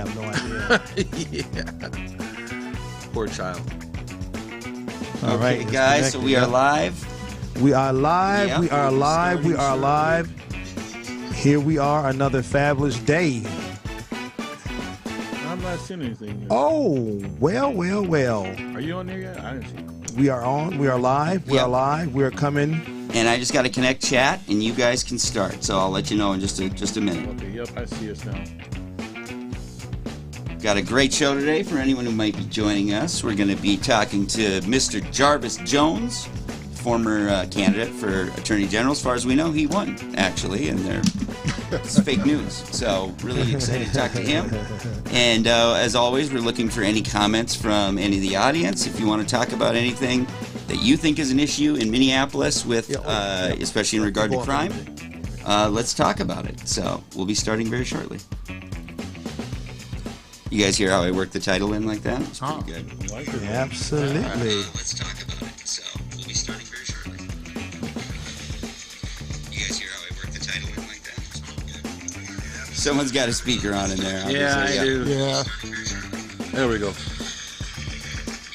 have no idea. Yeah. Poor child. All right, Okay, guys, so we are live. We are live. Yep. We are live. We are live. Here we are, another fabulous day. I'm not seeing anything yet. Oh, well. Are you on there yet? I didn't see it. We are on. We are live. We Yep. are live. We are coming. And I just got to connect chat, and you guys can start. So I'll let you know in just a minute. Okay, yep, I see us now. Got a great show today for anyone who might be joining us. We're going to be talking to Mr. Jarvis Jones, former candidate for Attorney General. As far as we know, he won, actually, and it's fake news. So really excited to talk to him. And as always, we're looking for any comments from any of the audience. If you want to talk about anything that you think is an issue in Minneapolis with, especially in regard to crime, let's talk about it. So we'll be starting very shortly. You guys hear how I work the title in like that? It's pretty good. Like it. Absolutely. Let's talk about it. So we'll be starting very shortly. You guys hear how I work the title in like that? It's pretty good. Someone's got a speaker on in there. Yeah, I do. Yeah. There we go. You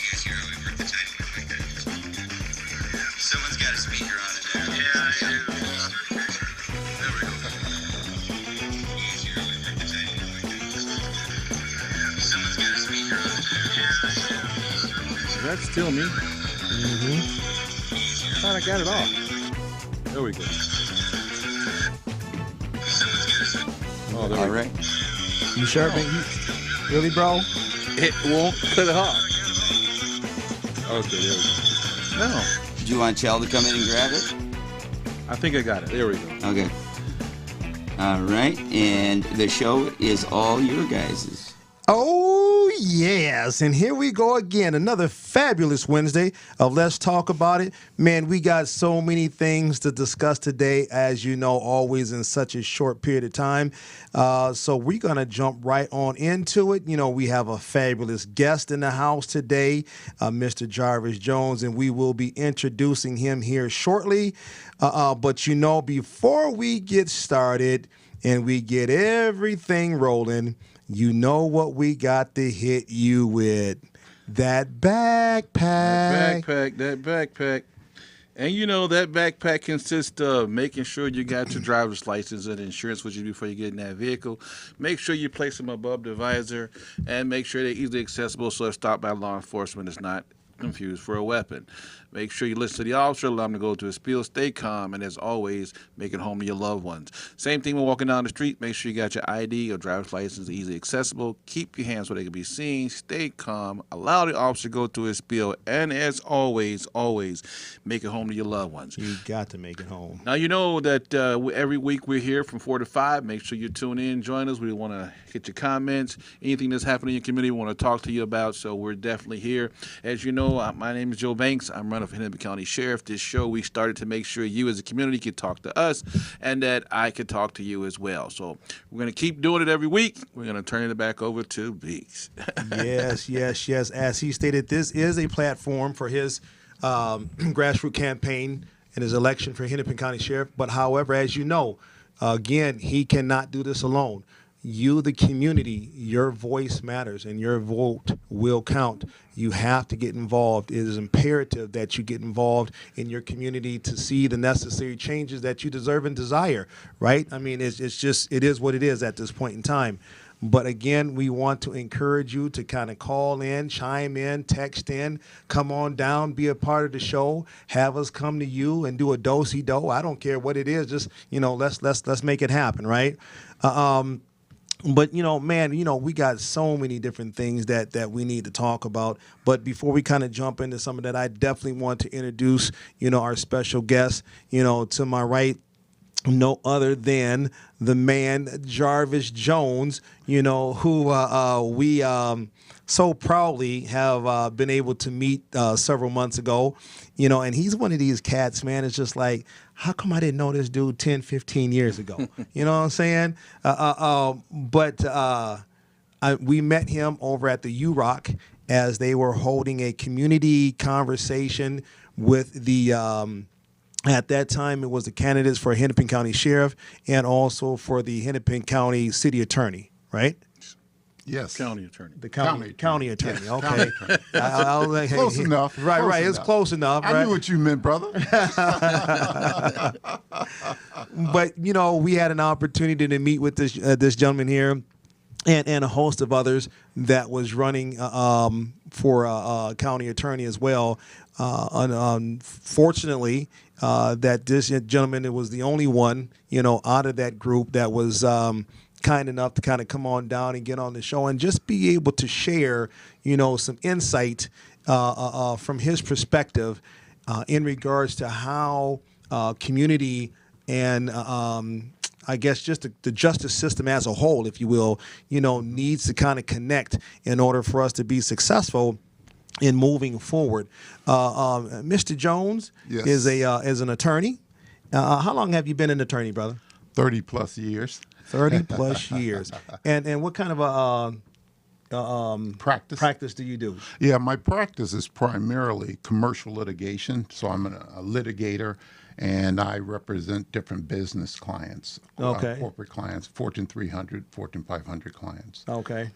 guys hear how I work the title in like that? It's pretty good. Someone's got a speaker on in there. Yeah, I do. There we go. You guys hear how I work the title in like that? Someone's got a speaker on in there. Yeah, I do. Is that still me? I thought I got it off. There we go. Oh, there All we go. right. You sure, man? Really, bro? It won't cut it off. Okay, there we go. No, Do you want Chell to come in and grab it? I think I got it. There we go. Okay. All right. And the show is all your guys's. Oh, yes. And here we go again. Another fabulous Wednesday of Let's Talk About It. Man, we got so many things to discuss today, as you know, always in such a short period of time. So we're going to jump right on into it. You know, we have a fabulous guest in the house today, Mr. Jarvis Jones, and we will be introducing him here shortly. But, you know, before we get started and we get everything rolling, you know what we got to hit you with? That backpack. That backpack. And you know, that backpack consists of making sure you got your driver's license and insurance with you before you get in that vehicle. Make sure you place them above the visor and make sure they're easily accessible so if stopped by law enforcement, it's not confused for a weapon. Make sure you listen to the officer, allow them to go to his spiel, stay calm, and as always, make it home to your loved ones. Same thing when walking down the street. Make sure you got your ID or driver's license easily accessible. Keep your hands where they can be seen. Stay calm. Allow the officer to go to his spiel, and as always, make it home to your loved ones. You got to make it home. Now, you know that every week we're here from 4 to 5. Make sure you tune in, join us. We want to get your comments, anything that's happening in your community we want to talk to you about, so we're definitely here. As you know, my name is Joe Banks. I'm running for Hennepin County Sheriff. This show we started to make sure you as a community could talk to us and that I could talk to you as well. So we're going to keep doing it every week. We're going to turn it back over to Beeks. Yes. As he stated, this is a platform for his grassroots campaign and his election for Hennepin County Sheriff. But however, as you know, again, he cannot do this alone. You, the community, your voice matters and your vote will count. You have to get involved. It is imperative that you get involved in your community to see the necessary changes that you deserve and desire, right? I mean, it is what it is at this point in time. But again, we want to encourage you to kind of call in, chime in, text in, come on down, be a part of the show, have us come to you and do a do-si-do. I don't care what it is, just, you know, let's make it happen, right? But, you know, man, you know, we got so many different things that we need to talk about. But before we kind of jump into some of that, I definitely want to introduce, you know, our special guest, you know, to my right, no other than the man Jarvis Jones, you know, who we so proudly have been able to meet several months ago, you know, and he's one of these cats, man. It's just like, how come I didn't know this dude 10, 15 years ago? You know what I'm saying? We met him over at the UROC as they were holding a community conversation with the at that time, it was the candidates for Hennepin County Sheriff and also for the Hennepin County City Attorney, right? Yes. County attorney. The county attorney. Yes, Okay. county attorney. I was like, Close enough. Right, Close right. It's enough. close enough. I Right? knew what you meant, brother. But we had an opportunity to meet with this gentleman here, and a host of others that was running for county attorney as well. Unfortunately, that this gentleman was the only one out of that group that was kind enough to kind of come on down and get on the show and just be able to share some insight from his perspective in regards to how community and I guess just the justice system as a whole, if you will, needs to kind of connect in order for us to be successful in moving forward. Mr. Jones Yes. is an attorney. How long have you been an attorney, brother? 30 plus years. 30 plus years. And what kind of practice do you do? Yeah, my practice is primarily commercial litigation. So I'm a litigator, and I represent different business clients, Okay. corporate clients, Fortune 300, Fortune 500 clients. Okay.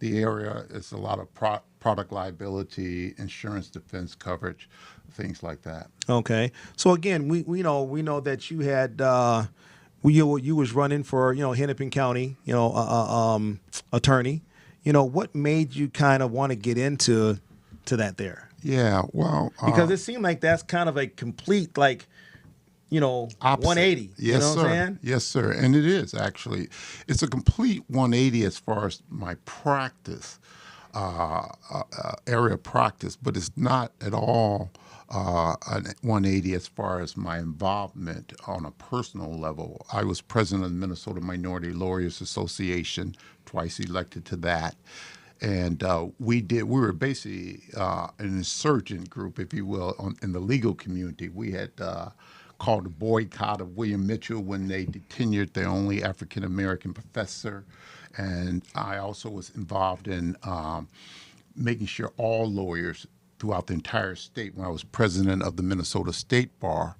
The area is a lot of product liability, insurance defense coverage, things like that. Okay. So again, we know that you had you was running for Hennepin County attorney. What made you kind of want to get into that there? Yeah, well, Because it seemed like that's kind of a complete opposite. 180. Yes, you know sir. what I'm saying? Yes, sir. And it is actually. It's a complete 180 as far as my practice, area of practice, but it's not at all a 180 as far as my involvement on a personal level. I was president of the Minnesota Minority Lawyers Association, twice elected to that. And we were basically an insurgent group, if you will, in the legal community. We had called a boycott of William Mitchell when they tenured their only African-American professor. And I also was involved in making sure all lawyers throughout the entire state, when I was president of the Minnesota State Bar,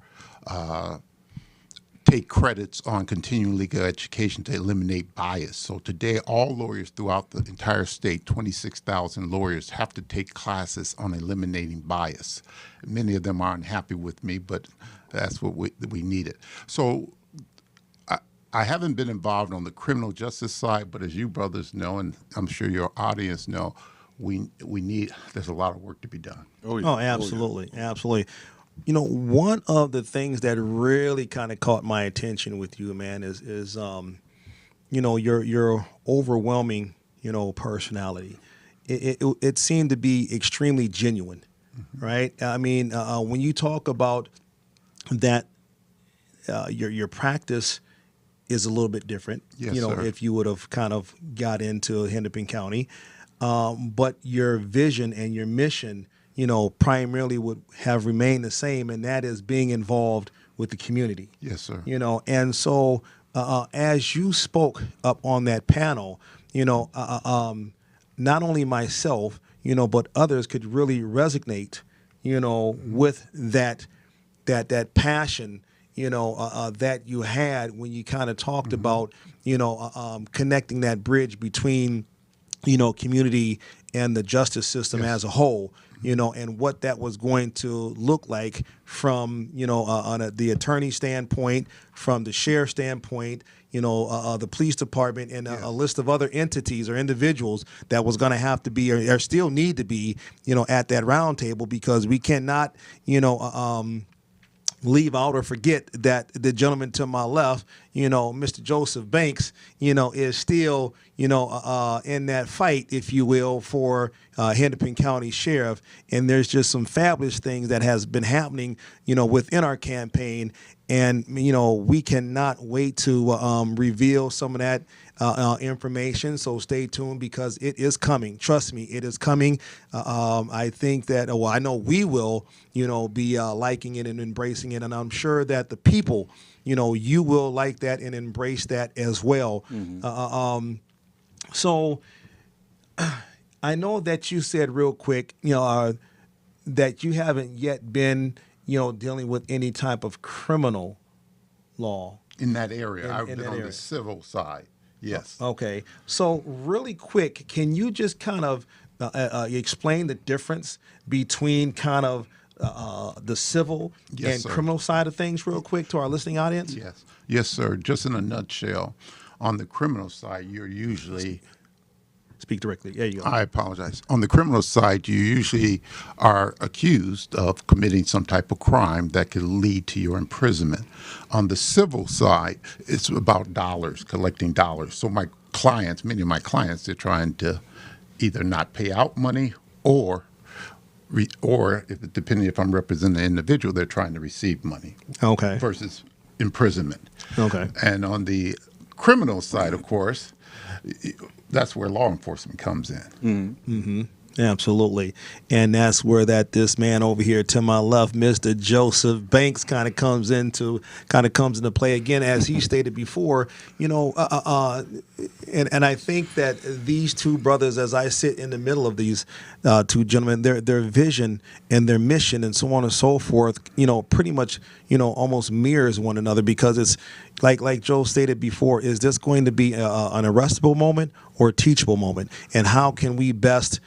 take credits on continuing legal education to eliminate bias. So today, all lawyers throughout the entire state, 26,000 lawyers, have to take classes on eliminating bias. Many of them aren't happy with me, but that's what we needed. So I haven't been involved on the criminal justice side, but as you brothers know, and I'm sure your audience know, there's a lot of work to be done. Oh, yeah. Oh, absolutely, absolutely. One of the things that really kind of caught my attention with you, man, is your overwhelming, personality. It seemed to be extremely genuine, right? I mean, when you talk about that, your practice is a little bit different. Yes, sir. If you would have kind of got into Hennepin County, but your vision and your mission, primarily would have remained the same, and that is being involved with the community. Yes, sir. And so as you spoke up on that panel, not only myself, but others could really resonate, with that passion, that you had when you kind of talked about, connecting that bridge between, community and the justice system as a whole, and what that was going to look like from, the attorney standpoint, from the sheriff standpoint, the police department, and a list of other entities or individuals that was going to have to be or still need to be, at that round table, because we cannot, leave out or forget that the gentleman to my left, Mr. Joseph Banks, is still, in that fight, if you will, for Hennepin County Sheriff. And there's just some fabulous things that has been happening, within our campaign. And, we cannot wait to reveal some of that information. So stay tuned, because it is coming. Trust me, it is coming. I think that, I know we will, be liking it and embracing it. And I'm sure that the people, you will like that and embrace that as well. So I know that you said real quick, that you haven't yet been, dealing with any type of criminal law. In that area. I've in been that on area. the civil side. Yes. Okay. So really quick, can you just kind of explain the difference between kind of the civil Yes, and sir. criminal side of things real quick to our listening audience? Yes. Yes, sir. Just in a nutshell, on the criminal side, you're usually Speak directly. There you go. I apologize. On the criminal side, you usually are accused of committing some type of crime that could lead to your imprisonment. On the civil side, it's about dollars, collecting dollars. So my clients, many of my clients, they're trying to either not pay out money or depending if I'm representing an individual, they're trying to receive money Okay. versus imprisonment. Okay. And on the criminal side, of course, that's where law enforcement comes in. Absolutely. And that's where this man over here to my left, Mr. Joseph Banks, kind of comes into play again, as he stated before, and I think that these two brothers, as I sit in the middle of these two gentlemen, their vision and their mission and so on and so forth, pretty much, almost mirrors one another, because it's like Joe stated before, is this going to be an arrestable moment or a teachable moment? And how can we best,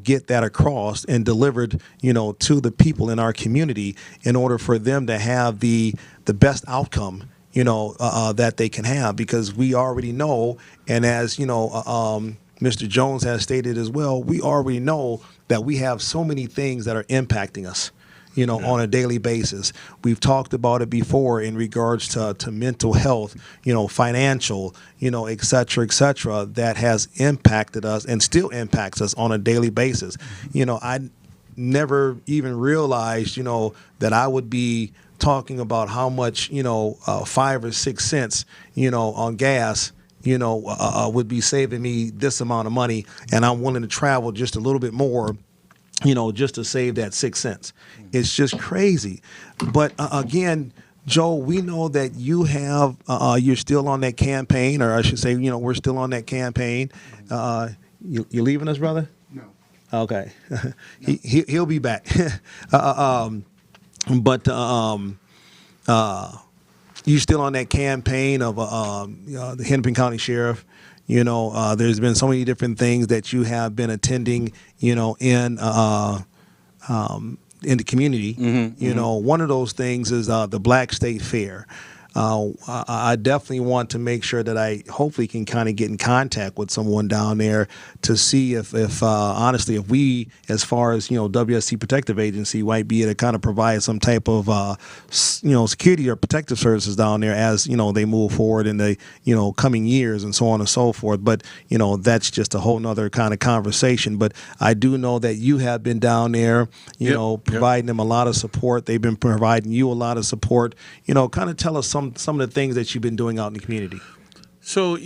get that across and delivered, to the people in our community in order for them to have the best outcome, that they can have? Because we already know, and as, Mr. Jones has stated as well, we already know that we have so many things that are impacting us, on a daily basis. We've talked about it before in regards to mental health, financial, et cetera, that has impacted us and still impacts us on a daily basis. I never even realized, that I would be talking about how much, 5 or 6 cents, on gas, would be saving me this amount of money, and I'm willing to travel just a little bit more, just to save that 6 cents. It's just crazy. But again, Joe, we know that you have, you're still on that campaign, or I should say, we're still on that campaign. You leaving us, brother? No. Okay. He'll be back. But you're still on that campaign of the Hennepin County Sheriff. There's been so many different things that you have been attending, in the community. One of those things is the Black State Fair. I definitely want to make sure that I hopefully can kind of get in contact with someone down there to see if honestly, if we, as far as, WSC Protective Agency, might be able to kind of provide some type of, security or protective services down there as, they move forward in the, coming years and so on and so forth. But, that's just a whole nother kind of conversation. But I do know that you have been down there, providing them a lot of support. They've been providing you a lot of support. Kind of tell us some of the things that you've been doing out in the community. So,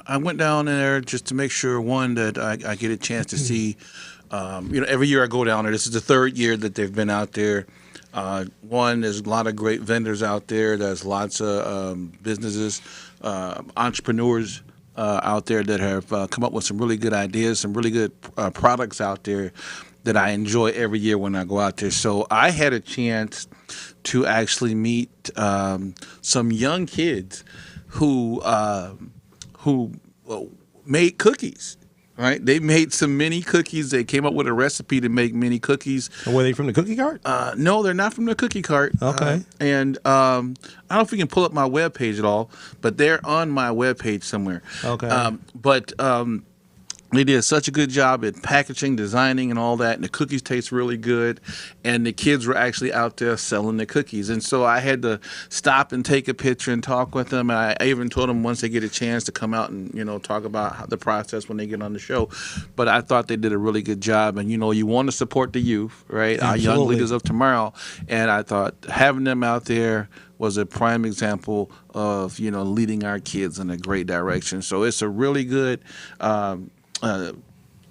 I went down there just to make sure, one, that I get a chance to see, every year I go down there. This is the third year that they've been out there. One, there's a lot of great vendors out there. There's lots of businesses, entrepreneurs out there that have come up with some really good ideas, some really good products out there that I enjoy every year when I go out there. So I had a chance to actually meet some young kids who made cookies. Right, they made some mini cookies. They came up with a recipe to make mini cookies. Were they from the cookie cart? No, they're not from the cookie cart. Okay. And I don't know if we can pull up my webpage at all, but they're on my webpage somewhere. Okay. But they did such a good job at packaging, designing, and all that. And the cookies taste really good. And the kids were actually out there selling the cookies. And so I had to stop and take a picture and talk with them. And I even told them once they get a chance to come out and, talk about the process when they get on the show. But I thought they did a really good job. And, you want to support the youth, right? Absolutely. Our young leaders of tomorrow. And I thought having them out there was a prime example of, leading our kids in a great direction. So it's a really good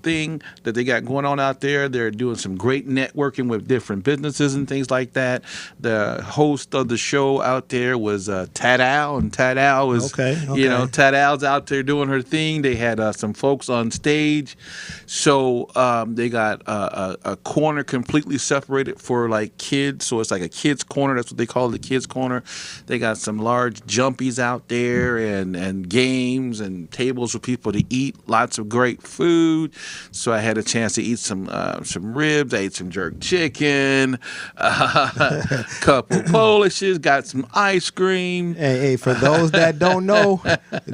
thing that they got going on out there. They're doing some great networking with different businesses and things like that. The host of the show out there was Tad Al, and Tad Al was, Tad Al's out there doing her thing. They had some folks on stage. So they got a corner completely separated for like kids. So it's like a kids corner. That's what they call it, the kids corner. They got some large jumpies out there and games and tables for people to eat. Lots of great food. So I had a chance to eat some ribs. I ate some jerk chicken, couple Polishes, got some ice cream. Hey, for those that don't know,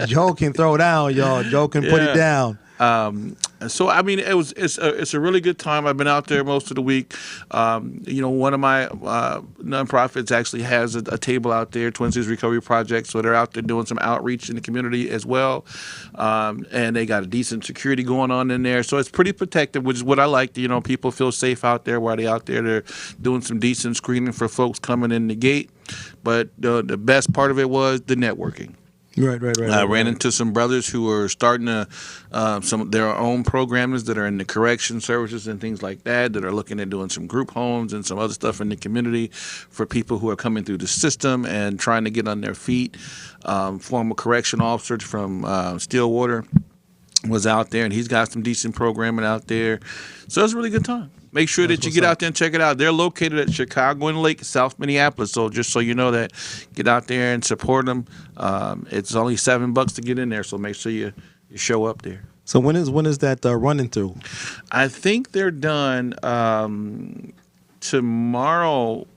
Joe can throw down, y'all. Joe can put it down. So I mean, it's a really good time. I've been out there most of the week. One of my nonprofits actually has a table out there, Twin Cities Recovery Project. So they're out there doing some outreach in the community as well, and they got a decent security going on in there. So it's pretty protective, which is what I like. People feel safe out there while they're out there. They're doing some decent screening for folks coming in the gate. But the best part of it was the networking. Right. I ran into some brothers who are starting their own programs that are in the correction services and things like that are looking at doing some group homes and some other stuff in the community for people who are coming through the system and trying to get on their feet. Former correction officer from Stillwater was out there, and he's got some decent programming out there. So it's a really good time. Make sure that you get out there and check it out. They're located at Chicago and Lake, South Minneapolis. So just so you know that, get out there and support them. It's only $7 to get in there, so make sure you show up there. So when is that running through? I think they're done tomorrow.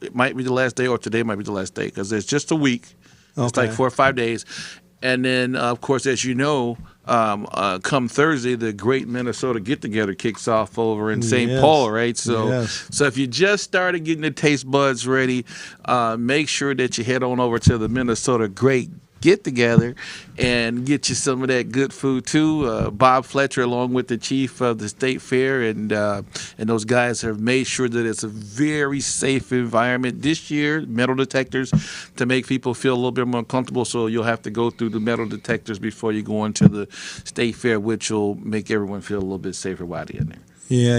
It might be the last day, or today might be the last day, because it's just a week. Okay. It's like 4 or 5 days. And then, of course, as you know, come Thursday, the Great Minnesota Get-Together kicks off over in St. Paul, right? So if you just started getting the taste buds ready, make sure that you head on over to the Minnesota Great Get-Together and get you some of that good food, too. Bob Fletcher, along with the chief of the state fair, and those guys have made sure that it's a very safe environment this year, metal detectors, to make people feel a little bit more comfortable. So you'll have to go through the metal detectors before you go into the state fair, which will make everyone feel a little bit safer while they're in there. Yeah,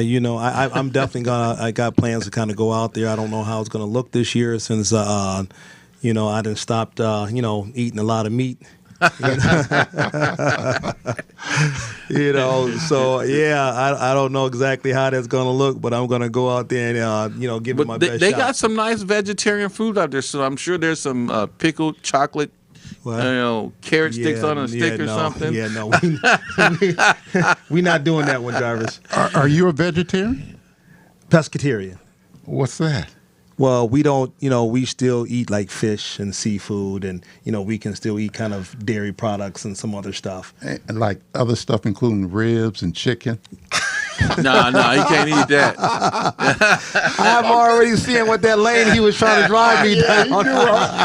I'm definitely I got plans to kind of go out there. I don't know how it's going to look this year since I done stopped, eating a lot of meat. So I don't know exactly how that's going to look, but I'm going to go out there and, give it my best shot. They got some nice vegetarian food out there, so I'm sure there's some pickled chocolate, carrot sticks on a stick or something. Yeah, no, we're not doing that one, Jarvis. Are you a vegetarian? Pescatarian. What's that? Well, we don't, we still eat like fish and seafood, and, we can still eat kind of dairy products and some other stuff. And like other stuff, including ribs and chicken? No, you can't eat that. I'm already seeing what that lane he was trying to drive me down.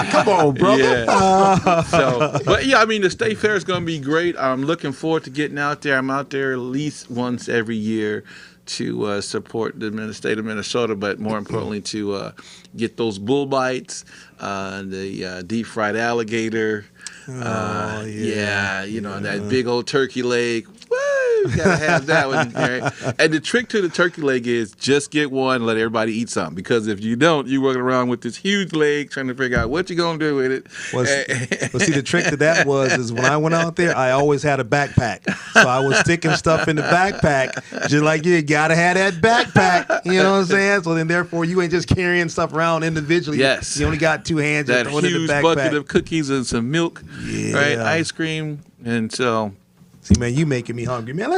Come on, brother. Yeah. The state fair is going to be great. I'm looking forward to getting out there. I'm out there at least once every year to support the state of Minnesota, but more importantly to get those bull bites, the deep fried alligator, that big old turkey leg. Woo! Gotta have that one. Right? And the trick to the turkey leg is just get one and let everybody eat something. Because if you don't, you're walking around with this huge leg trying to figure out what you're gonna do with it. But see, the trick to that is when I went out there, I always had a backpack. So I was sticking stuff in the backpack, just like you gotta have that backpack. You know what I'm saying? So then, therefore, you ain't just carrying stuff around individually. Yes. You only got two hands. That huge in the backpack. Bucket of cookies and some milk, right? Ice cream, and so. See, man, you making me hungry, man.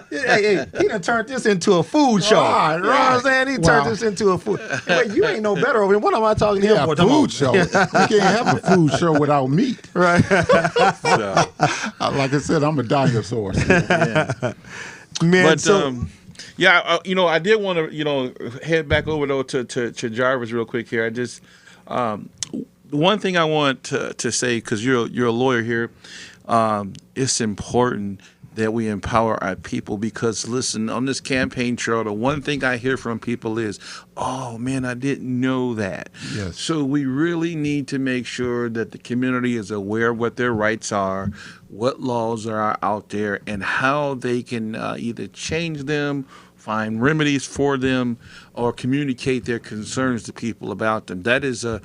Hey, he done turned this into a food show. Right. You know what I'm saying? He turned this into a food. Wait, you ain't no better over here. What am I talking to him for? Food show. We can't have a food show without meat. Right. Like I said, I'm a dinosaur. Man, I did want to, head back over though to Jarvis real quick here. I just one thing I want to say, because you're a lawyer here. It's important that we empower our people, because listen, on this campaign trail, the one thing I hear from people is, oh man, I didn't know that. Yes. So we really need to make sure that the community is aware of what their rights are, what laws are out there and how they can either change them, find remedies for them, or communicate their concerns to people about them. That is a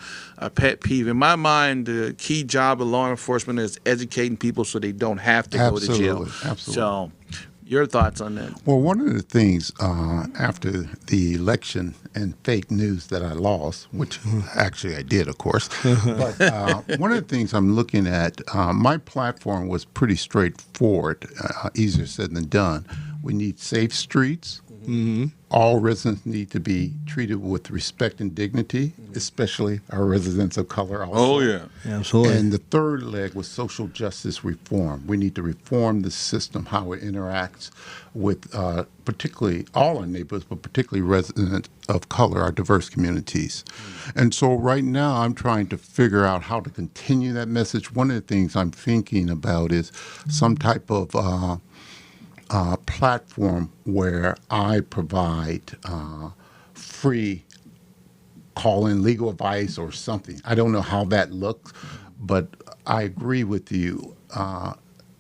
pet peeve. In my mind, the key job of law enforcement is educating people so they don't have to go to jail. Absolutely. So, your thoughts on that? Well, one of the things after the election and fake news that I lost, which actually I did, of course, but one of the things I'm looking at, my platform was pretty straightforward, easier said than done. We need safe streets. Mm-hmm. All residents need to be treated with respect and dignity, especially our residents of color also. Oh, yeah. Absolutely. And the third leg was social justice reform. We need to reform the system, how it interacts with particularly all our neighborhoods, but particularly residents of color, our diverse communities. And so right now I'm trying to figure out how to continue that message. One of the things I'm thinking about is some type of platform where I provide free call-in legal advice or something. I don't know how that looks, but I agree with you.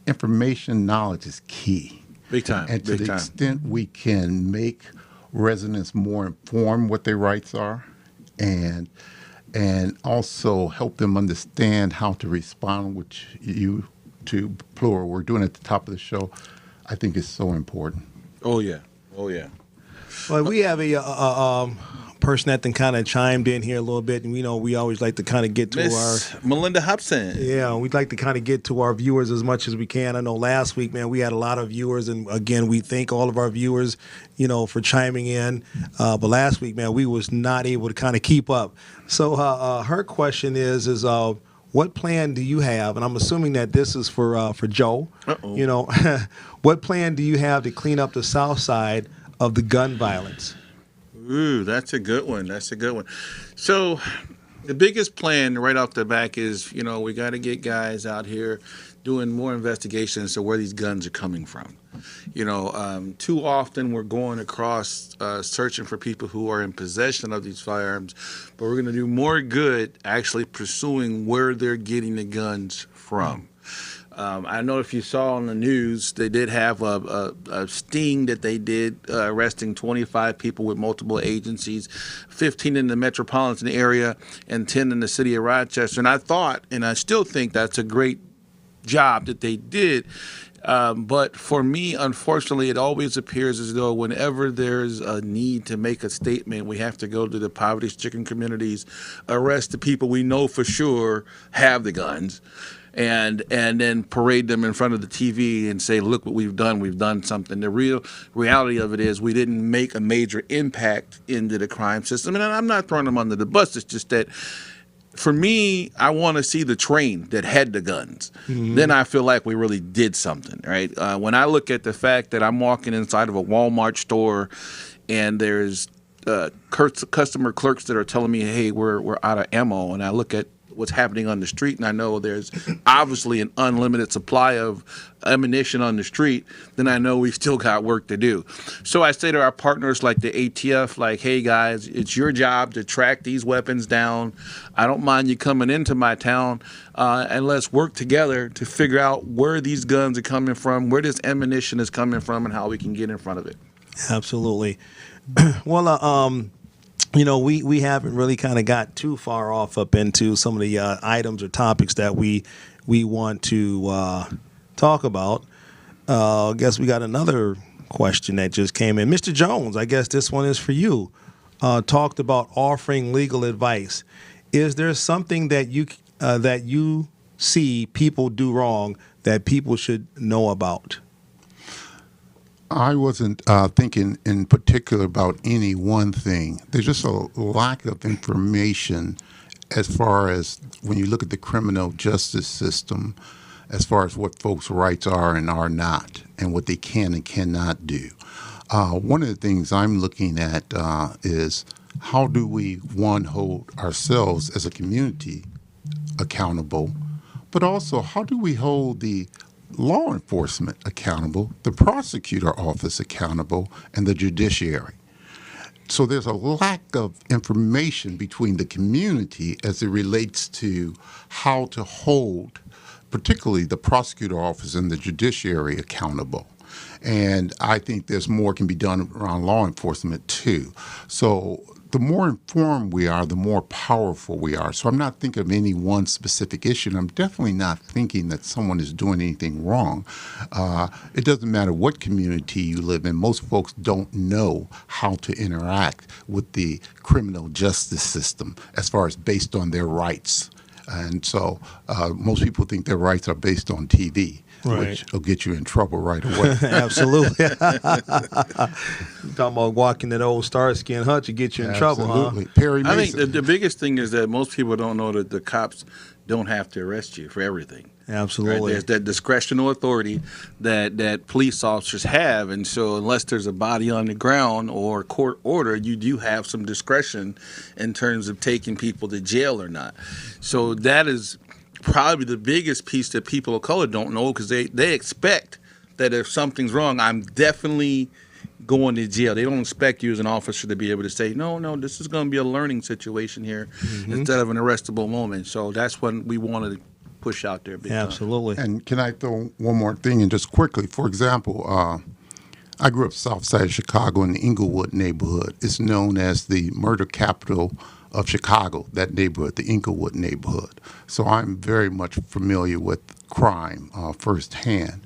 Information knowledge is key. Big time. And to the extent we can make residents more informed what their rights are and also help them understand how to respond, which you, to plural, we're doing at the top of the show, I think is so important. Oh, yeah. Oh, yeah. Well, we have a person that then kind of chimed in here a little bit, and we always like to kind of get to Miss Melinda Hobson. Yeah, we'd like to kind of get to our viewers as much as we can. I know last week, man, we had a lot of viewers, and again, we thank all of our viewers, for chiming in. But last week, man, we was not able to kind of keep up. So her question is what plan do you have? And I'm assuming that this is for Joe. Uh-oh. What plan do you have to clean up the South Side of the gun violence? Ooh, that's a good one. That's a good one. So the biggest plan right off the back is, we got to get guys out here doing more investigations to where these guns are coming from. Too often we're going across searching for people who are in possession of these firearms, but we're going to do more good actually pursuing where they're getting the guns from. I know if you saw on the news, they did have a sting that they did arresting 25 people with multiple agencies, 15 in the metropolitan area and 10 in the city of Rochester. And I thought, and I still think that's a great job that they did. But for me, unfortunately, it always appears as though whenever there's a need to make a statement, we have to go to the poverty-stricken communities, arrest the people we know for sure have the guns, and then parade them in front of the TV and say, look what we've done something. The real reality of it is we didn't make a major impact into the crime system. And I'm not throwing them under the bus. It's just that for me, I want to see the train that had the guns. Mm-hmm. Then I feel like we really did something, right? When I look at the fact that I'm walking inside of a Walmart store and there's customer clerks that are telling me, hey, we're out of ammo, and I look at what's happening on the street, and I know there's obviously an unlimited supply of ammunition on the street, then I know we still got work to do. So I say to our partners like the ATF, like, hey guys, it's your job to track these weapons down. I don't mind you coming into my town, and let's work together to figure out where these guns are coming from, where this ammunition is coming from, and how we can get in front of it. Absolutely. Well, we haven't really kind of got too far off up into some of the items or topics that we want to talk about. I guess we got another question that just came in. Mr. Jones, I guess this one is for you. Talked about offering legal advice. Is there something that you see people do wrong that people should know about? I wasn't thinking in particular about any one thing. There's just a lack of information as far as when you look at the criminal justice system, as far as what folks' rights are and are not, and what they can and cannot do. One of the things I'm looking at is how do we, one, hold ourselves as a community accountable, but also how do we hold the law enforcement accountable, the prosecutor office accountable, and the judiciary. So there's a lack of information between the community as it relates to how to hold particularly the prosecutor office and the judiciary accountable. And I think there's more can be done around law enforcement too. So the more informed we are, the more powerful we are. So I'm not thinking of any one specific issue. And I'm definitely not thinking that someone is doing anything wrong. It doesn't matter what community you live in. Most folks don't know how to interact with the criminal justice system as far as based on their rights. And so most people think their rights are based on TV. Right. Which will get you in trouble right away. Absolutely. Talking about walking that old Starsky and Hutch to get you in trouble, huh? Absolutely. Perry I Mason. think the biggest thing is that most people don't know that the cops don't have to arrest you for everything. Absolutely. Right? There's that discretional authority that police officers have, and so unless there's a body on the ground or court order, you do have some discretion in terms of taking people to jail or not. So that is probably the biggest piece that people of color don't know, because they expect that if something's wrong, I'm definitely going to jail. They don't expect you as an officer to be able to say, no, this is going to be a learning situation here instead of an arrestable moment. So that's what we wanted to push out there. Big Absolutely. And can I throw one more thing in just quickly? For example, I grew up south side of Chicago in the Inglewood neighborhood. It's known as the murder capital of Chicago, that neighborhood, the Inglewood neighborhood. So I'm very much familiar with crime firsthand.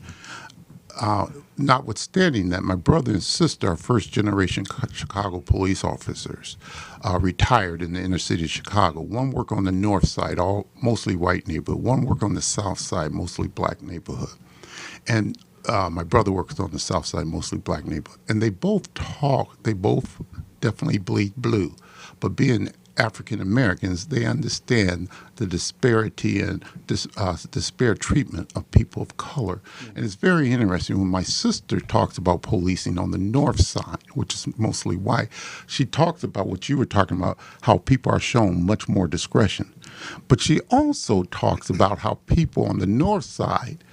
Notwithstanding that, my brother and sister are first-generation Chicago police officers, retired in the inner city of Chicago. One worked on the north side, all mostly white neighborhood. One worked on the south side, mostly black neighborhood. And my brother works on the south side, mostly black neighborhood. And they both definitely bleed blue. But being African Americans, they understand the disparity and disparate treatment of people of color. And it's very interesting when my sister talks about policing on the north side, which is mostly white. She talks about what you were talking about, how people are shown much more discretion. But she also talks about how people on the north side,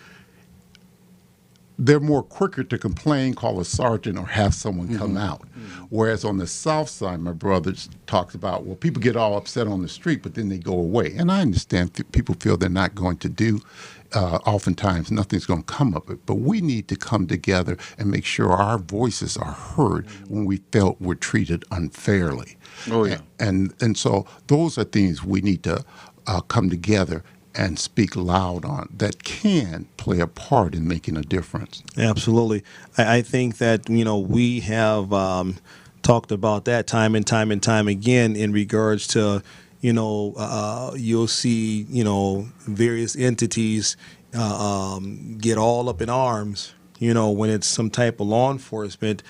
they're more quicker to complain, call a sergeant, or have someone come out. Whereas on the south side, my brother talks about, well, people get all upset on the street, but then they go away. And I understand people feel they're not going to do. Oftentimes, nothing's going to come of it. But we need to come together and make sure our voices are heard when we felt we're treated unfairly. Oh, yeah. And so those are things we need to come together and speak loud on that can play a part in making a difference. Absolutely. I think that, we have talked about that time and time and time again in regards to, you'll see, various entities get all up in arms, when it's some type of law enforcement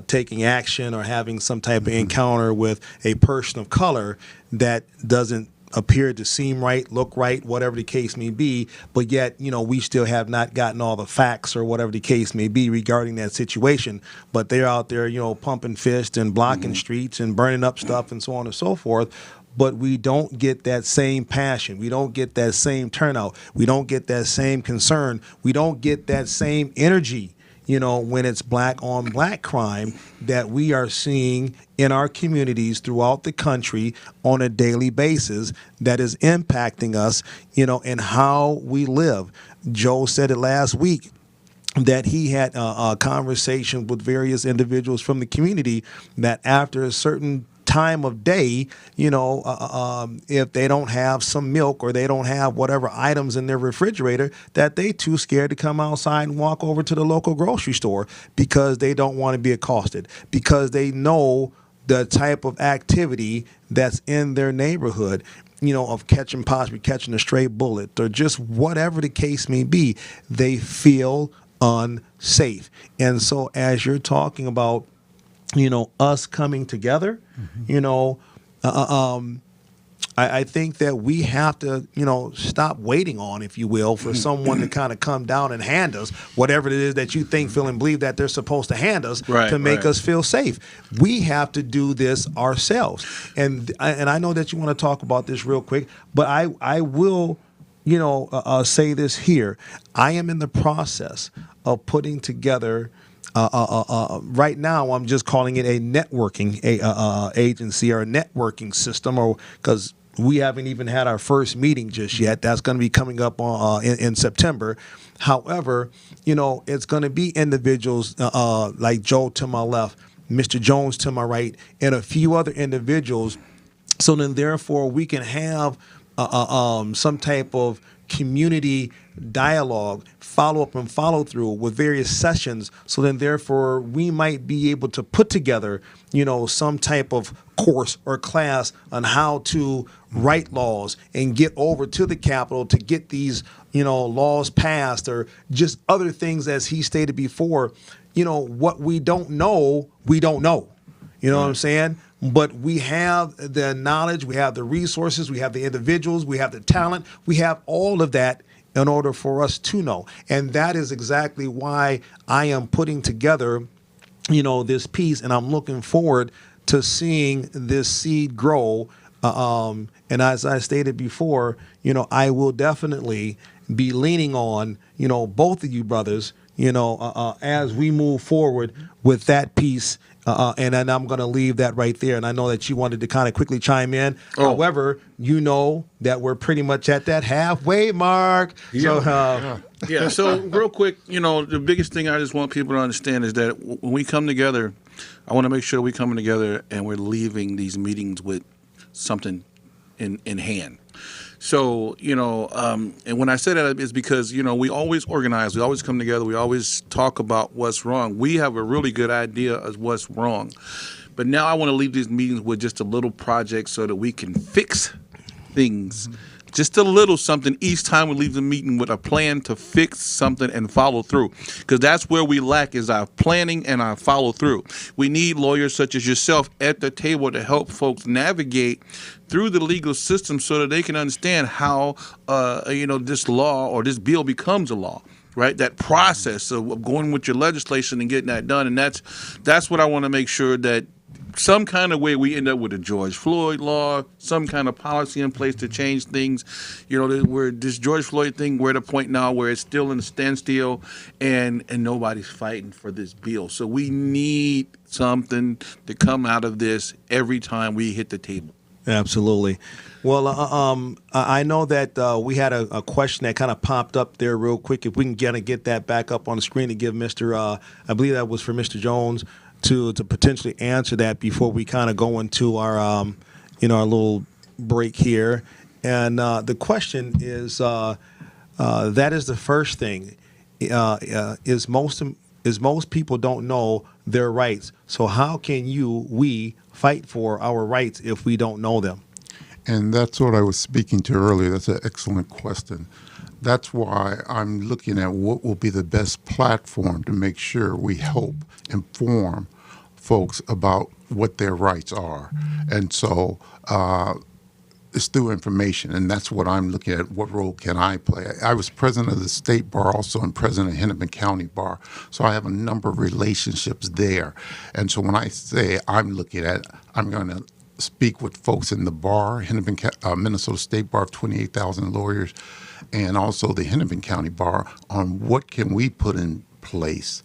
taking action or having some type of encounter with a person of color that doesn't appear to seem right, look right, whatever the case may be, but yet, we still have not gotten all the facts or whatever the case may be regarding that situation. But they're out there, pumping fists and blocking streets and burning up stuff and so on and so forth. But we don't get that same passion. We don't get that same turnout. We don't get that same concern. We don't get that same energy, when it's black on black crime that we are seeing in our communities throughout the country on a daily basis that is impacting us, and how we live. Joe said it last week that he had a conversation with various individuals from the community that after a certain time of day, if they don't have some milk or they don't have whatever items in their refrigerator, that they too scared to come outside and walk over to the local grocery store because they don't want to be accosted, because they know the type of activity that's in their neighborhood, of possibly catching a stray bullet or just whatever the case may be. They feel unsafe. And so as you're talking about, us coming together, I think that we have to, stop waiting on, if you will, for someone to kind of come down and hand us whatever it is that you think, feel, and believe that they're supposed to hand us to make us feel safe. We have to do this ourselves. And I know that you want to talk about this real quick, but I will, say this here. I am in the process of putting together right now, I'm just calling it a networking agency or a networking system, or because we haven't even had our first meeting just yet. That's going to be coming up in September. However, it's going to be individuals like Joe to my left, Mr. Jones to my right, and a few other individuals. So then, therefore, we can have some type of community dialogue, follow up and follow through with various sessions. So then, therefore, we might be able to put together, some type of course or class on how to write laws and get over to the Capitol to get these, laws passed, or just other things, as he stated before. What we don't know, we don't know. You know what I'm saying? But we have the knowledge, we have the resources, we have the individuals, we have the talent, we have all of that in order for us to know. And that is exactly why I am putting together, this piece, and I'm looking forward to seeing this seed grow. And as I stated before, I will definitely be leaning on, both of you brothers, as we move forward with that piece. And then I'm going to leave that right there. And I know that you wanted to kind of quickly chime in. However, that we're pretty much at that halfway mark. Yeah. So real quick, the biggest thing I just want people to understand is that when we come together, I want to make sure we coming together and we're leaving these meetings with something in hand. So, and when I say that, it's because, we always organize, we always come together, we always talk about what's wrong. We have a really good idea of what's wrong. But now I want to leave these meetings with just a little project so that we can fix things. Just a little something each time we leave the meeting, with a plan to fix something and follow through. Because that's where we lack, is our planning and our follow through. We need lawyers such as yourself at the table to help folks navigate through the legal system so that they can understand how, this law or this bill becomes a law. Right, that process of going with your legislation and getting that done. And that's what I want to make sure, that some kind of way we end up with a George Floyd law, some kind of policy in place to change things. Where this George Floyd thing, we're at a point now where it's still in a standstill, and nobody's fighting for this bill. So we need something to come out of this every time we hit the table. Absolutely. Well, I know that we had a question that kind of popped up there real quick. If we can get that back up on the screen to give Mr. I believe that was for Mr. Jones to potentially answer that before we kind of go into our our little break here. And the question is, that is the first thing, is most people don't know their rights. So how can we fight for our rights if we don't know them? And that's what I was speaking to earlier. That's an excellent question. That's why I'm looking at what will be the best platform to make sure we help inform folks about what their rights are. And so it's through information, and that's what I'm looking at. What role can I play? I was president of the state bar also, and president of Hennepin County bar, so I have a number of relationships there. And so when I say I'm looking at, I'm going to speak with folks in the bar, Hennepin, Minnesota State Bar of 28,000 lawyers, and also the Hennepin County Bar, on what can we put in place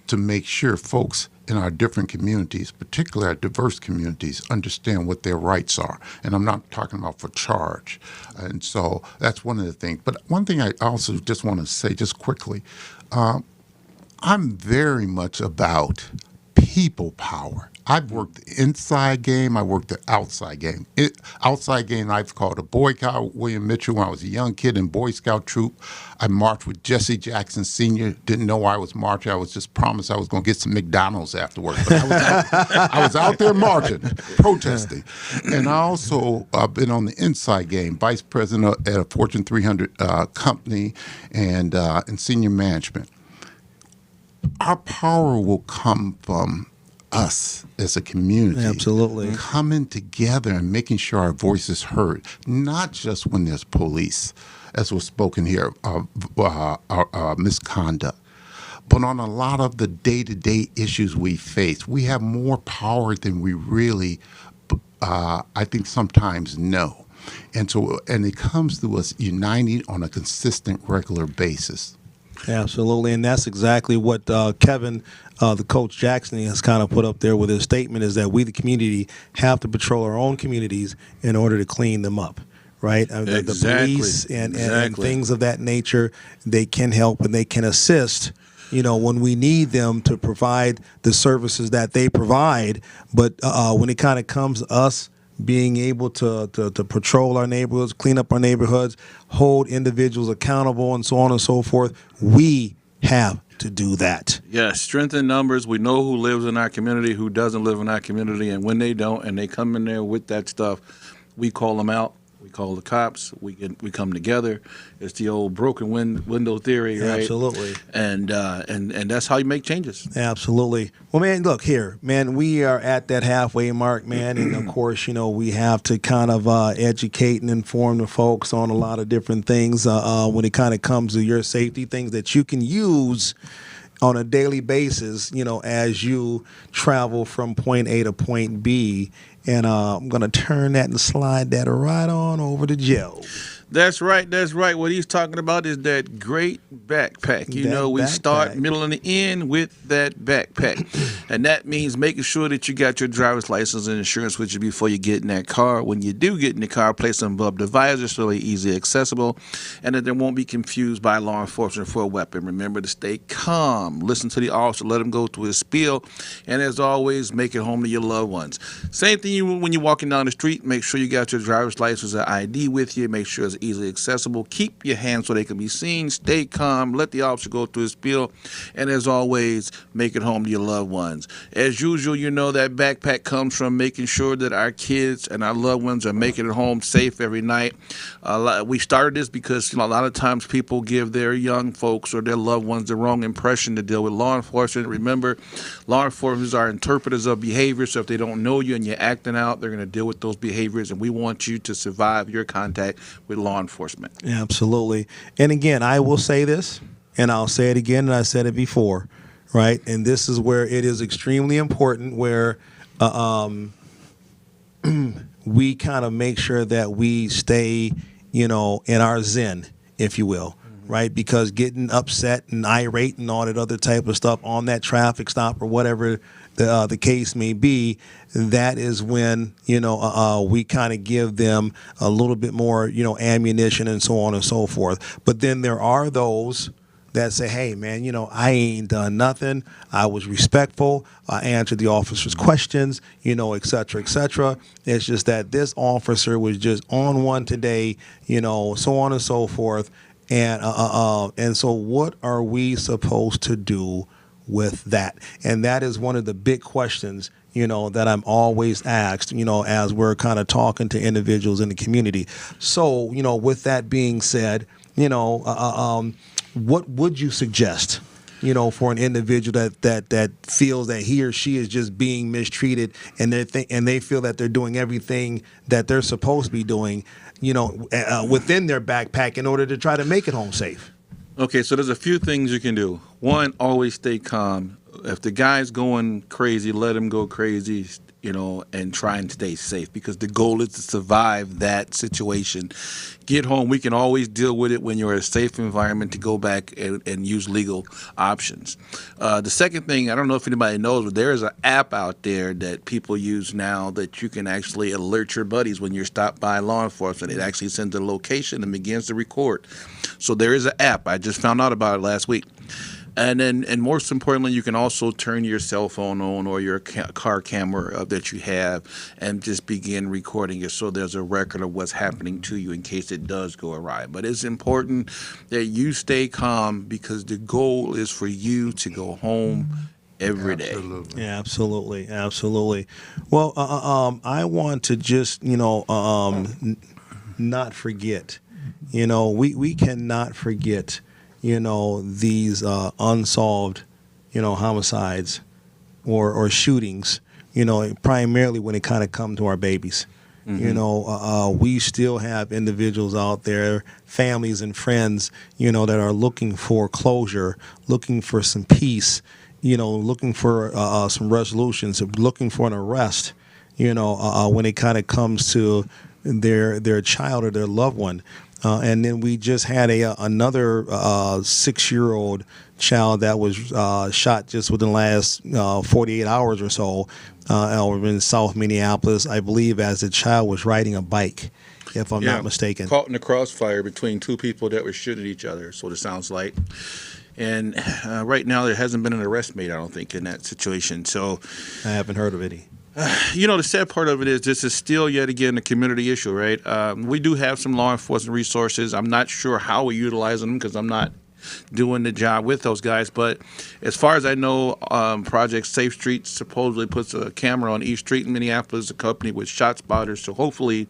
to make sure folks in our different communities, particularly our diverse communities, understand what their rights are. And I'm not talking about for charge. And so that's one of the things. But one thing I also just want to say just quickly, I'm very much about people power. I've worked the inside game. I worked the outside game. Outside game I've called a Boy Scout, William Mitchell, when I was a young kid in Boy Scout troop. I marched with Jesse Jackson Sr. Didn't know I was marching. I was just promised I was going to get some McDonald's afterwards. But I was out there marching, protesting. And I also been on the inside game, vice president at a Fortune 300 company and in senior management. Our power will come from us as a community. Absolutely. Coming together and making sure our voice is heard, not just when there's police, as was spoken here, misconduct, but on a lot of the day-to-day issues we face. We have more power than we really, I think, sometimes know. And it comes to us uniting on a consistent, regular basis. Absolutely, and that's exactly what Kevin, the coach Jackson, has kind of put up there with his statement, is that we, the community, have to patrol our own communities in order to clean them up. Right? The police and things of that nature, they can help and they can assist, when we need them to provide the services that they provide. But when it kind of comes to us being able to patrol our neighborhoods, clean up our neighborhoods, hold individuals accountable, and so on and so forth, we have to do that. Yes, strength in numbers. We know who lives in our community, who doesn't live in our community, and when they don't, and they come in there with that stuff, we call them out. We call the cops. We come together. It's the old broken window theory, right? Absolutely. And that's how you make changes. Absolutely. Well, man, look here, man. We are at that halfway mark, man, and of course, we have to kind of educate and inform the folks on a lot of different things when it kind of comes to your safety, things that you can use on a daily basis, as you travel from point A to point B. And I'm going to turn that and slide that right on over to Joe. That's right. That's right. What he's talking about is that great backpack. We start, middle, and the end with that backpack. And that means making sure that you got your driver's license and insurance with you before you get in that car. When you do get in the car, place them above the visor so they're easy accessible, and that they won't be confused by law enforcement for a weapon. Remember to stay calm. Listen to the officer. Let him go through his spiel. And as always, make it home to your loved ones. Same thing when you're walking down the street. Make sure you got your driver's license or ID with you. Make sure it's easily accessible. Keep your hands so they can be seen. Stay calm. Let the officer go through his spiel. And as always, make it home to your loved ones. As usual, that backpack comes from making sure that our kids and our loved ones are making it home safe every night. We started this because a lot of times people give their young folks or their loved ones the wrong impression to deal with law enforcement. Remember, law enforcement are interpreters of behavior, so if they don't know you and you're acting out, they're going to deal with those behaviors, and we want you to survive your contact with law enforcement. Absolutely. And again, I will say this, and I'll say it again, and I said it before, right? And this is where it is extremely important, where we kind of make sure that we stay, in our zen, if you will, right? Because getting upset and irate and all that other type of stuff on that traffic stop or whatever the case may be, that is when, we kind of give them a little bit more, ammunition and so on and so forth. But then there are those that say, hey, man, I ain't done nothing. I was respectful. I answered the officer's questions, et cetera, et cetera. It's just that this officer was just on one today, so on and so forth. And so what are we supposed to do with that? And that is one of the big questions, that I'm always asked, as we're kind of talking to individuals in the community. So, with that being said, what would you suggest, for an individual that feels that he or she is just being mistreated, and they feel that they're doing everything that they're supposed to be doing, within their backpack in order to try to make it home safe? Okay, so there's a few things you can do. One, always stay calm. If the guy's going crazy, let him go crazy, and try and stay safe, because the goal is to survive that situation. Get home. We can always deal with it when you're in a safe environment to go back and use legal options. The second thing, I don't know if anybody knows, but there is an app out there that people use now that you can actually alert your buddies when you're stopped by law enforcement. It actually sends a location and begins to record. So there is an app. I just found out about it last week. And most importantly, you can also turn your cell phone on or your car camera that you have and just begin recording it, so there's a record of what's happening to you in case it does go awry. But it's important that you stay calm, because the goal is for you to go home every day. Absolutely. Yeah, absolutely. Absolutely. Well, I want to just, not forget, we cannot forget, these unsolved, homicides or shootings, primarily when it kind of comes to our babies. Mm-hmm. We still have individuals out there, families and friends, that are looking for closure, looking for some peace, looking for some resolutions, looking for an arrest, when it kind of comes to their child or their loved one. And then we just had another 6-year-old child that was shot just within the last 48 hours or so over in South Minneapolis, I believe, as the child was riding a bike, if I'm not mistaken. Caught in the crossfire between two people that were shooting at each other, so it sounds like. And right now there hasn't been an arrest made, I don't think, in that situation. So I haven't heard of any. The sad part of it is this is still yet again a community issue, right? We do have some law enforcement resources. I'm not sure how we utilize them because I'm not doing the job with those guys. But as far as I know, Project Safe Streets supposedly puts a camera on each street in Minneapolis, accompanied with shot spotters. So hopefully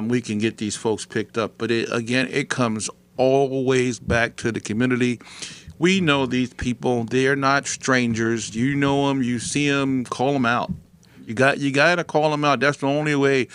we can get these folks picked up. But it comes always back to the community. We know these people. They are not strangers. You know them. You see them. Call them out. You got to call them out. That's the only way.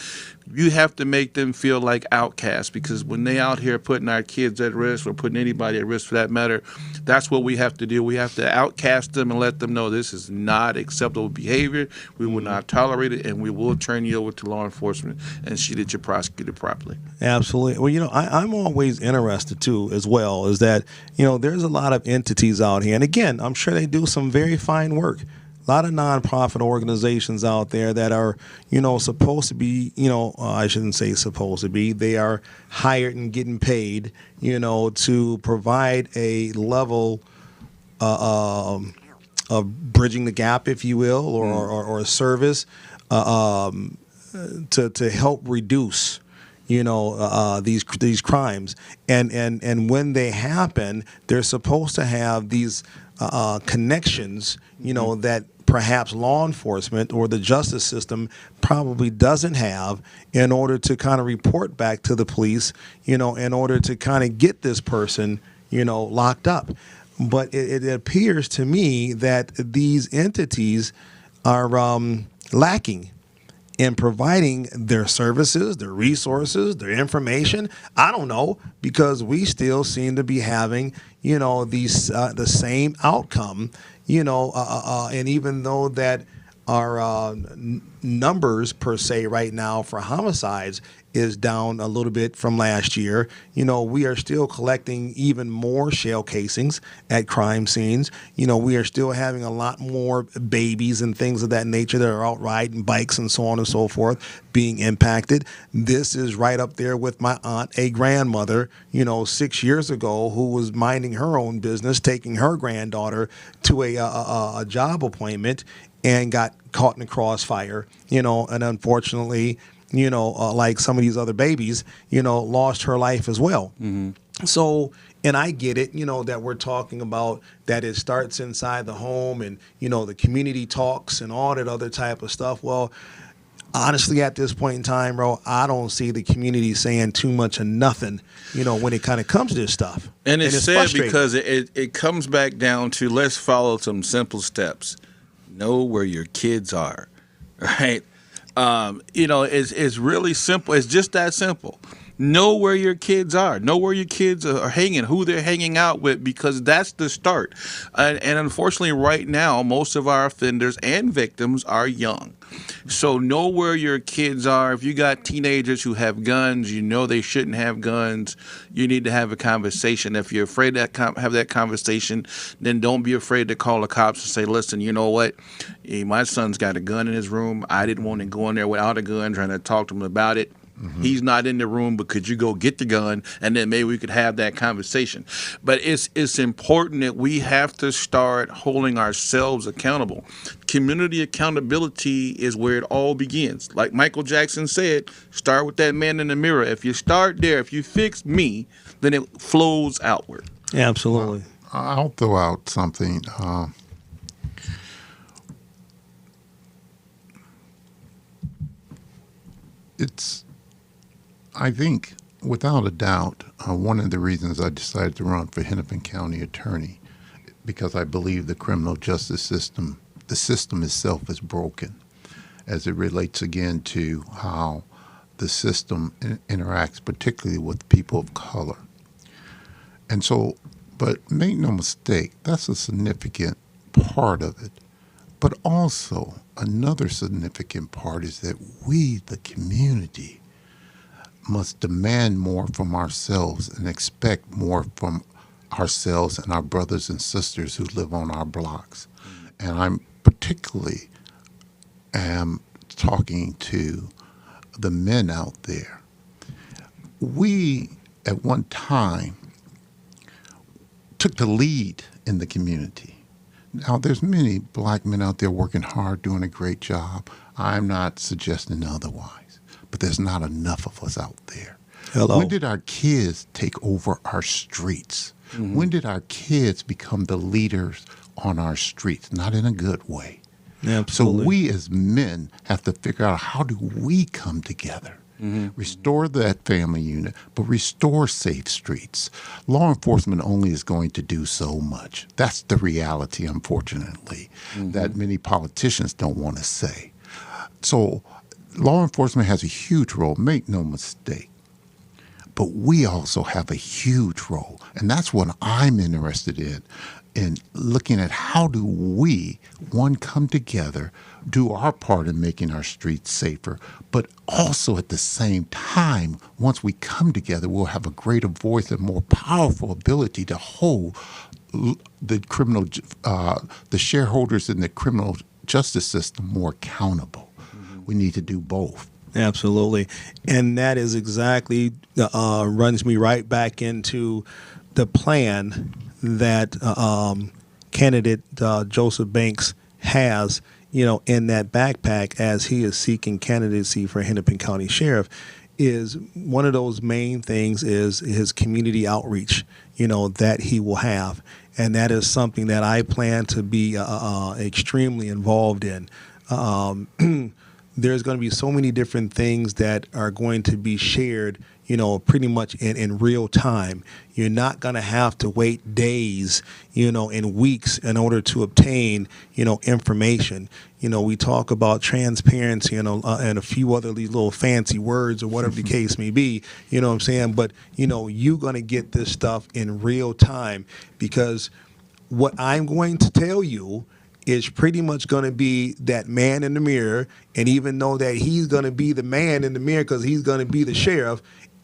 You have to make them feel like outcasts, because when they out here putting our kids at risk, or putting anybody at risk for that matter, that's what we have to do. We have to outcast them and let them know this is not acceptable behavior. We will not tolerate it, and we will turn you over to law enforcement and see that you're prosecuted properly. Absolutely. Well, I'm always interested too, as well, is that, there's a lot of entities out here, and again, I'm sure they do some very fine work. A lot of nonprofit organizations out there that are, supposed to be, I shouldn't say supposed to be, they are hired and getting paid, to provide a level of bridging the gap, if you will, or a service to help reduce these crimes, and when they happen, they're supposed to have these connections, that perhaps law enforcement or the justice system probably doesn't have, in order to kind of report back to the police, in order to kind of get this person, locked up. But it appears to me that these entities are lacking in providing their services, their resources, their information. I don't know, because we still seem to be having, these the same outcome, and even though that our numbers per se right now for homicides is down a little bit from last year, we are still collecting even more shell casings at crime scenes. We are still having a lot more babies and things of that nature that are out riding bikes and so on and so forth being impacted. This is right up there with my aunt, a grandmother, 6 years ago, who was minding her own business, taking her granddaughter to a job appointment and got caught in the crossfire, and unfortunately, like some of these other babies, lost her life as well. Mm-hmm. So, and I get it, that we're talking about that it starts inside the home and, the community talks and all that other type of stuff. Well, honestly, at this point in time, bro, I don't see the community saying too much of nothing, when it kind of comes to this stuff. And it's sad because it comes back down to, let's follow some simple steps. Know where your kids are, right? It's really simple. It's just that simple. Know where your kids are. Know where your kids are hanging, who they're hanging out with, because that's the start. And unfortunately, right now, most of our offenders and victims are young. So know where your kids are. If you got teenagers who have guns, they shouldn't have guns. You need to have a conversation. If you're afraid to have that conversation, then don't be afraid to call the cops and say, listen, you know what? My son's got a gun in his room. I didn't want to go in there without a gun, trying to talk to him about it. Mm-hmm. He's not in the room, but could you go get the gun, and then maybe we could have that conversation. But it's important that we have to start holding ourselves accountable. Community accountability is where it all begins. Like Michael Jackson said, start with that man in the mirror. If you start there, if you fix me, then it flows outward. Yeah, absolutely. I'll throw out something. I think, without a doubt, one of the reasons I decided to run for Hennepin County attorney, because I believe the criminal justice system, the system itself, is broken, as it relates again to how the system interacts, particularly with people of color. And so, but make no mistake, that's a significant part of it. But also, another significant part is that we, the community, must demand more from ourselves and expect more from ourselves and our brothers and sisters who live on our blocks. And I'm particularly am talking to the men out there. We, at one time, took the lead in the community. Now, there's many black men out there working hard, doing a great job. I'm not suggesting otherwise, but there's not enough of us out there. Hello. When did our kids take over our streets? When did our kids become the leaders on our streets? Not in a good way. Absolutely. So we as men have to figure out, how do we come together? Restore that family unit, but restore safe streets. Law enforcement only is going to do so much. That's the reality, unfortunately, that many politicians don't want to say. So law enforcement has a huge role, make no mistake. But we also have a huge role, and that's what I'm interested in looking at. How do we, one, come together, do our part in making our streets safer, but also at the same time, once we come together, we'll have a greater voice and more powerful ability to hold the the shareholders in the criminal justice system more accountable. We need to do both. Absolutely. And that is exactly runs me right back into the plan that candidate Joseph Banks has, in that backpack as he is seeking candidacy for Hennepin County Sheriff. Is one of those main things is his community outreach, that he will have. And that is something that I plan to be extremely involved in. There's going to be so many different things that are going to be shared, pretty much in real time. You're not going to have to wait days, and weeks in order to obtain, information. We talk about transparency and a few other these little fancy words or whatever the case may be, what I'm saying? But, you're going to get this stuff in real time, because what I'm going to tell you is pretty much going to be that man in the mirror. And even though that he's going to be the man in the mirror because he's going to be the sheriff,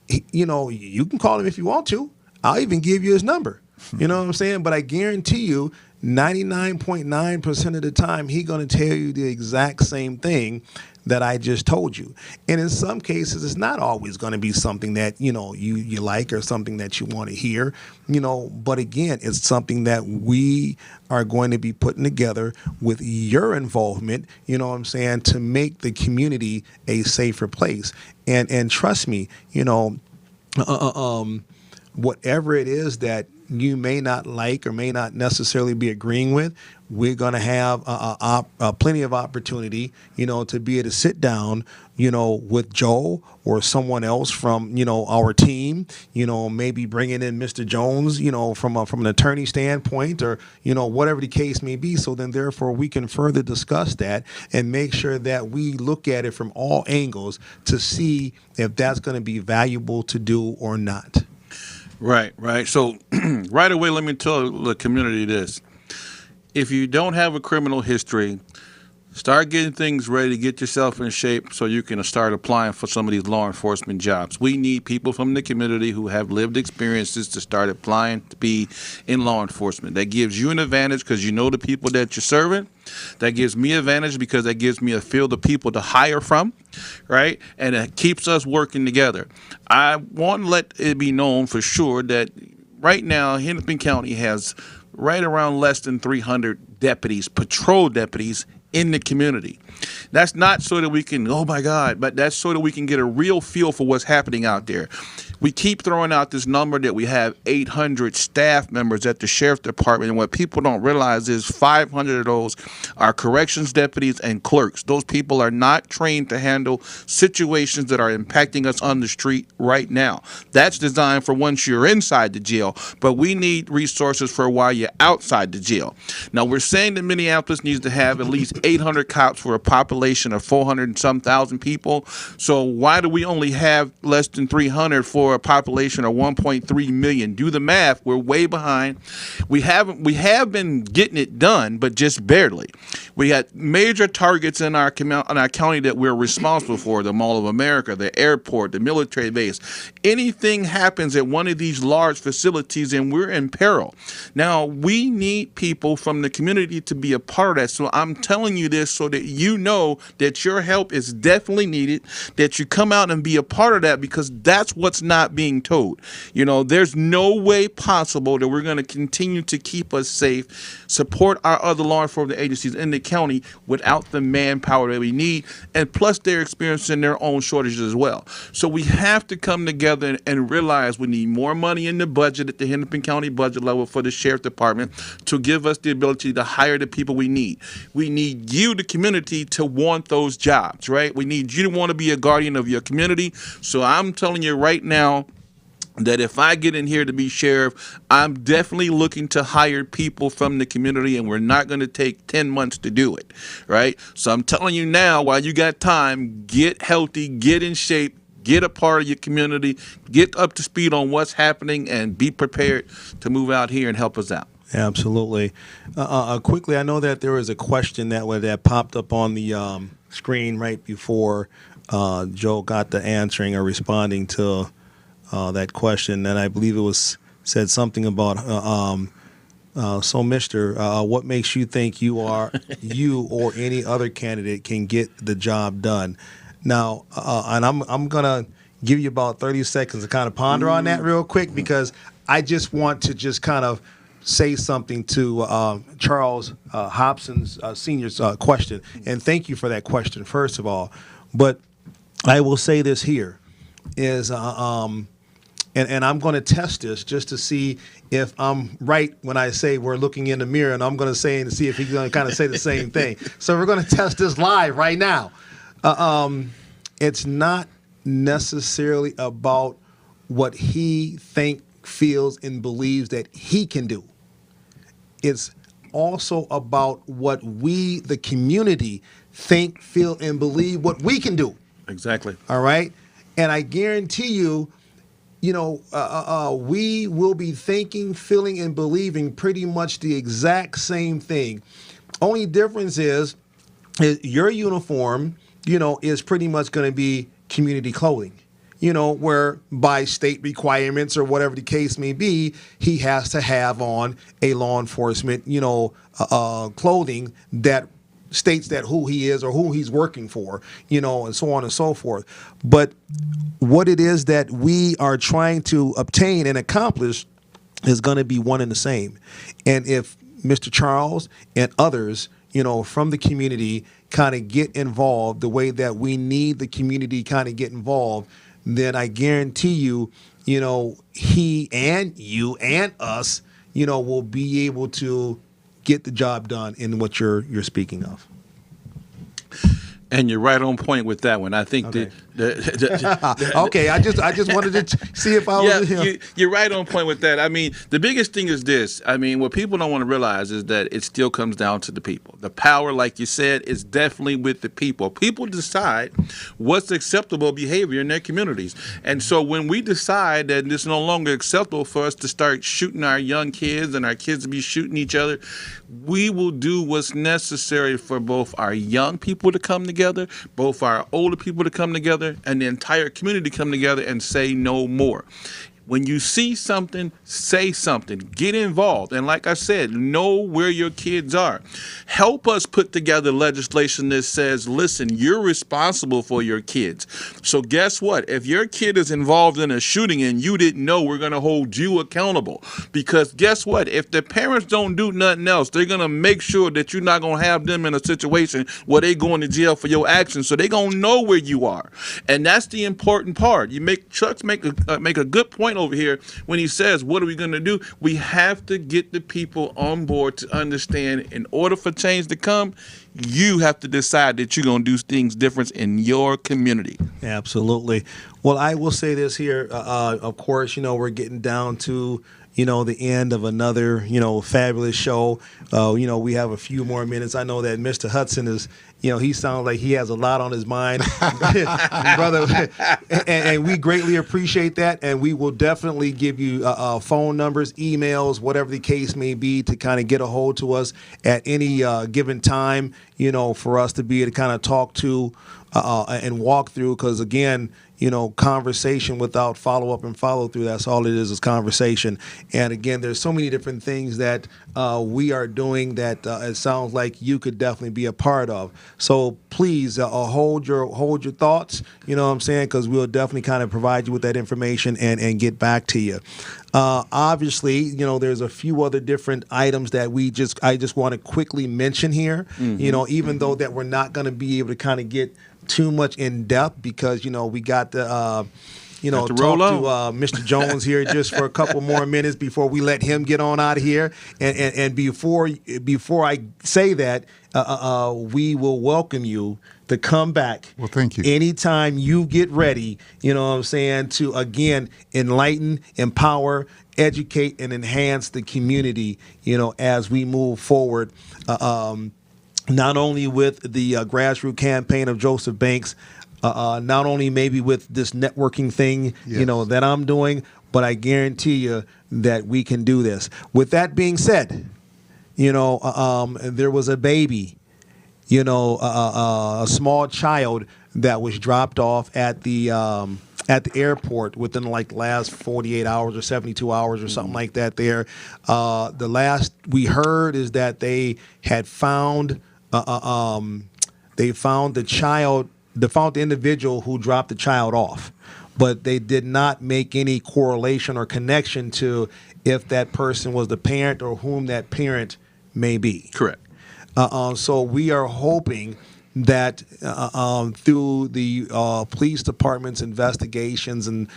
you can call him if you want to. I'll even give you his number. You know what I'm saying? But I guarantee you 99.9% of the time, he's going to tell you the exact same thing that I just told you. And in some cases, it's not always going to be something that, you like or something that you want to hear, but again, it's something that we are going to be putting together with your involvement, to make the community a safer place. And trust me, whatever it is that you may not like or may not necessarily be agreeing with, we're going to have plenty of opportunity, to be able to sit down, with Joe or someone else from, our team, maybe bringing in Mr. Jones, from an attorney standpoint or, whatever the case may be. So then therefore we can further discuss that and make sure that we look at it from all angles to see if that's going to be valuable to do or not. Right. So right away, let me tell the community this. If you don't have a criminal history, start getting things ready to get yourself in shape so you can start applying for some of these law enforcement jobs. We need people from the community who have lived experiences to start applying to be in law enforcement. That gives you an advantage because you know the people that you're serving. That gives me an advantage because that gives me a field of people to hire from, right? And it keeps us working together. I want to let it be known for sure that right now Hennepin County has right around less than 300 deputies, patrol deputies, in the community. That's not so that we can, oh my God, but that's so that we can get a real feel for what's happening out there. We keep throwing out this number that we have 800 staff members at the sheriff's department, and what people don't realize is 500 of those are corrections deputies and clerks. Those people are not trained to handle situations that are impacting us on the street right now. That's designed for once you're inside the jail, but we need resources for while you're outside the jail. Now, we're saying that Minneapolis needs to have at least 800 cops for a population of 400 and some thousand people. So why do we only have less than 300 for for a population of 1.3 million. Do the math. We're way behind. We have been getting it done, but just barely. We had major targets in our county that we're responsible for: the Mall of America, the airport, the military base. Anything happens at one of these large facilities, and we're in peril. Now, we need people from the community to be a part of that. So I'm telling you this so that you know that your help is definitely needed, that you come out and be a part of that, because that's what's not being told. You know, there's no way possible that we're going to continue to keep us safe, support our other law enforcement agencies in the county without the manpower that we need, and plus they're experiencing their own shortages as well. So we have to come together and realize we need more money in the budget at the Hennepin County budget level for the Sheriff Department to give us the ability to hire the people we need. We need you, the community, to want those jobs, right? We need you to want to be a guardian of your community. So I'm telling you right now that if I get in here to be sheriff, I'm definitely looking to hire people from the community, and we're not going to take 10 months to do it, right? So I'm telling you now, while you got time, get healthy, get in shape, get a part of your community, get up to speed on what's happening, and be prepared to move out here and help us out. Absolutely. Quickly, I know that there was a question that popped up on the screen right before Joe got to answering or responding to that question, and I believe it was said something about so Mister, what makes you think you or any other candidate can get the job done? Now, and I'm gonna give you about 30 seconds to kind of ponder on that real quick, because I just want to just kind of say something to Charles Hobson's Senior's question, and thank you for that question first of all. But I will say this here is. And I'm going to test this just to see if I'm right when I say we're looking in the mirror, and I'm going to say and see if he's going to kind of say the same thing. So we're going to test this live right now. It's not necessarily about what he feels, and believes that he can do. It's also about what we, the community, think, feel, and believe what we can do. Exactly. All right? And I guarantee you, we will be thinking, feeling, and believing pretty much the exact same thing. Only difference is your uniform, is pretty much going to be community clothing. Where by state requirements or whatever the case may be, he has to have on a law enforcement, clothing that states that who he is or who he's working for, and so on and so forth. But what it is that we are trying to obtain and accomplish is going to be one and the same. And if Mr. Charles and others, from the community kind of get involved the way that we need the community kind of get involved, then I guarantee you, he and you and us, will be able to get the job done in what you're speaking of. And you're right on point with that one. I think okay. Okay, I just wanted to see if I was. You're right on point with that. I mean, the biggest thing is this. I mean, what people don't want to realize is that it still comes down to the people. The power, like you said, is definitely with the people. People decide what's acceptable behavior in their communities. And so when we decide that it's no longer acceptable for us to start shooting our young kids and our kids to be shooting each other, we will do what's necessary for both our young people to come together, both our older people to come together, and the entire community to come together and say no more. When you see something, say something. Get involved. And like I said, know where your kids are. Help us put together legislation that says, listen, you're responsible for your kids. So guess what? If your kid is involved in a shooting and you didn't know, we're going to hold you accountable. Because guess what? If the parents don't do nothing else, they're going to make sure that you're not going to have them in a situation where they're going to jail for your actions. So they're going to know where you are. And that's the important part. Chuck's make a good point over here when he says, what are we going to do? We have to get the people on board to understand, in order for change to come, you have to decide that you're going to do things different in your community. Absolutely. Well, I will say this here. Of course, we're getting down to, the end of another, fabulous show. We have a few more minutes. I know that Mr. Hudson is, he sounds like he has a lot on his mind, brother. And we greatly appreciate that. And we will definitely give you phone numbers, emails, whatever the case may be, to kind of get a hold to us at any given time, for us to be able to kind of talk to and walk through. Because again, conversation without follow-up and follow-through, that's all it is conversation. And again, there's so many different things that we are doing that it sounds like you could definitely be a part of. So please hold your thoughts, you know what I'm saying, because we'll definitely kind of provide you with that information and get back to you. Obviously, there's a few other different items that I just want to quickly mention here, even though that we're not going to be able to kind of get too much in depth because, we got to, talk to Mr. Jones here just for a couple more minutes before we let him get on out of here. And before I say that, we will welcome you to come back. Well, thank you. Anytime you get ready, to, again, enlighten, empower, educate, and enhance the community, as we move forward. Not only with the grassroots campaign of Joseph Banks, not only maybe with this networking thing, Yes. that I'm doing, but I guarantee you that we can do this. With that being said, there was a baby, a small child that was dropped off at the airport within like last 48 hours or 72 hours or something like that. There, the last we heard is that they had found. They found the individual who dropped the child off, but they did not make any correlation or connection to if that person was the parent or whom that parent may be. Correct. So we are hoping that through the police department's investigations and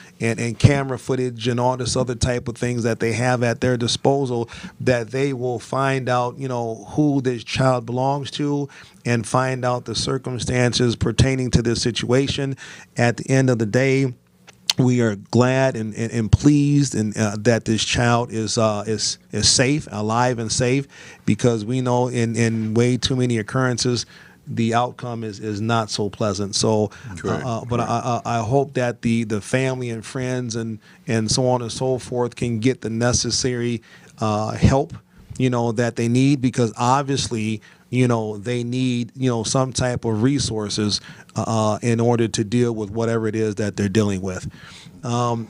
camera footage and all this other type of things that they have at their disposal, that they will find out, who this child belongs to and find out the circumstances pertaining to this situation. At the end of the day, we are glad and pleased that this child is safe, alive and safe, because we know in way too many occurrences, the outcome is not so pleasant. So, but I hope that the family and friends and so on and so forth can get the necessary help, that they need, because obviously, they need, some type of resources in order to deal with whatever it is that they're dealing with.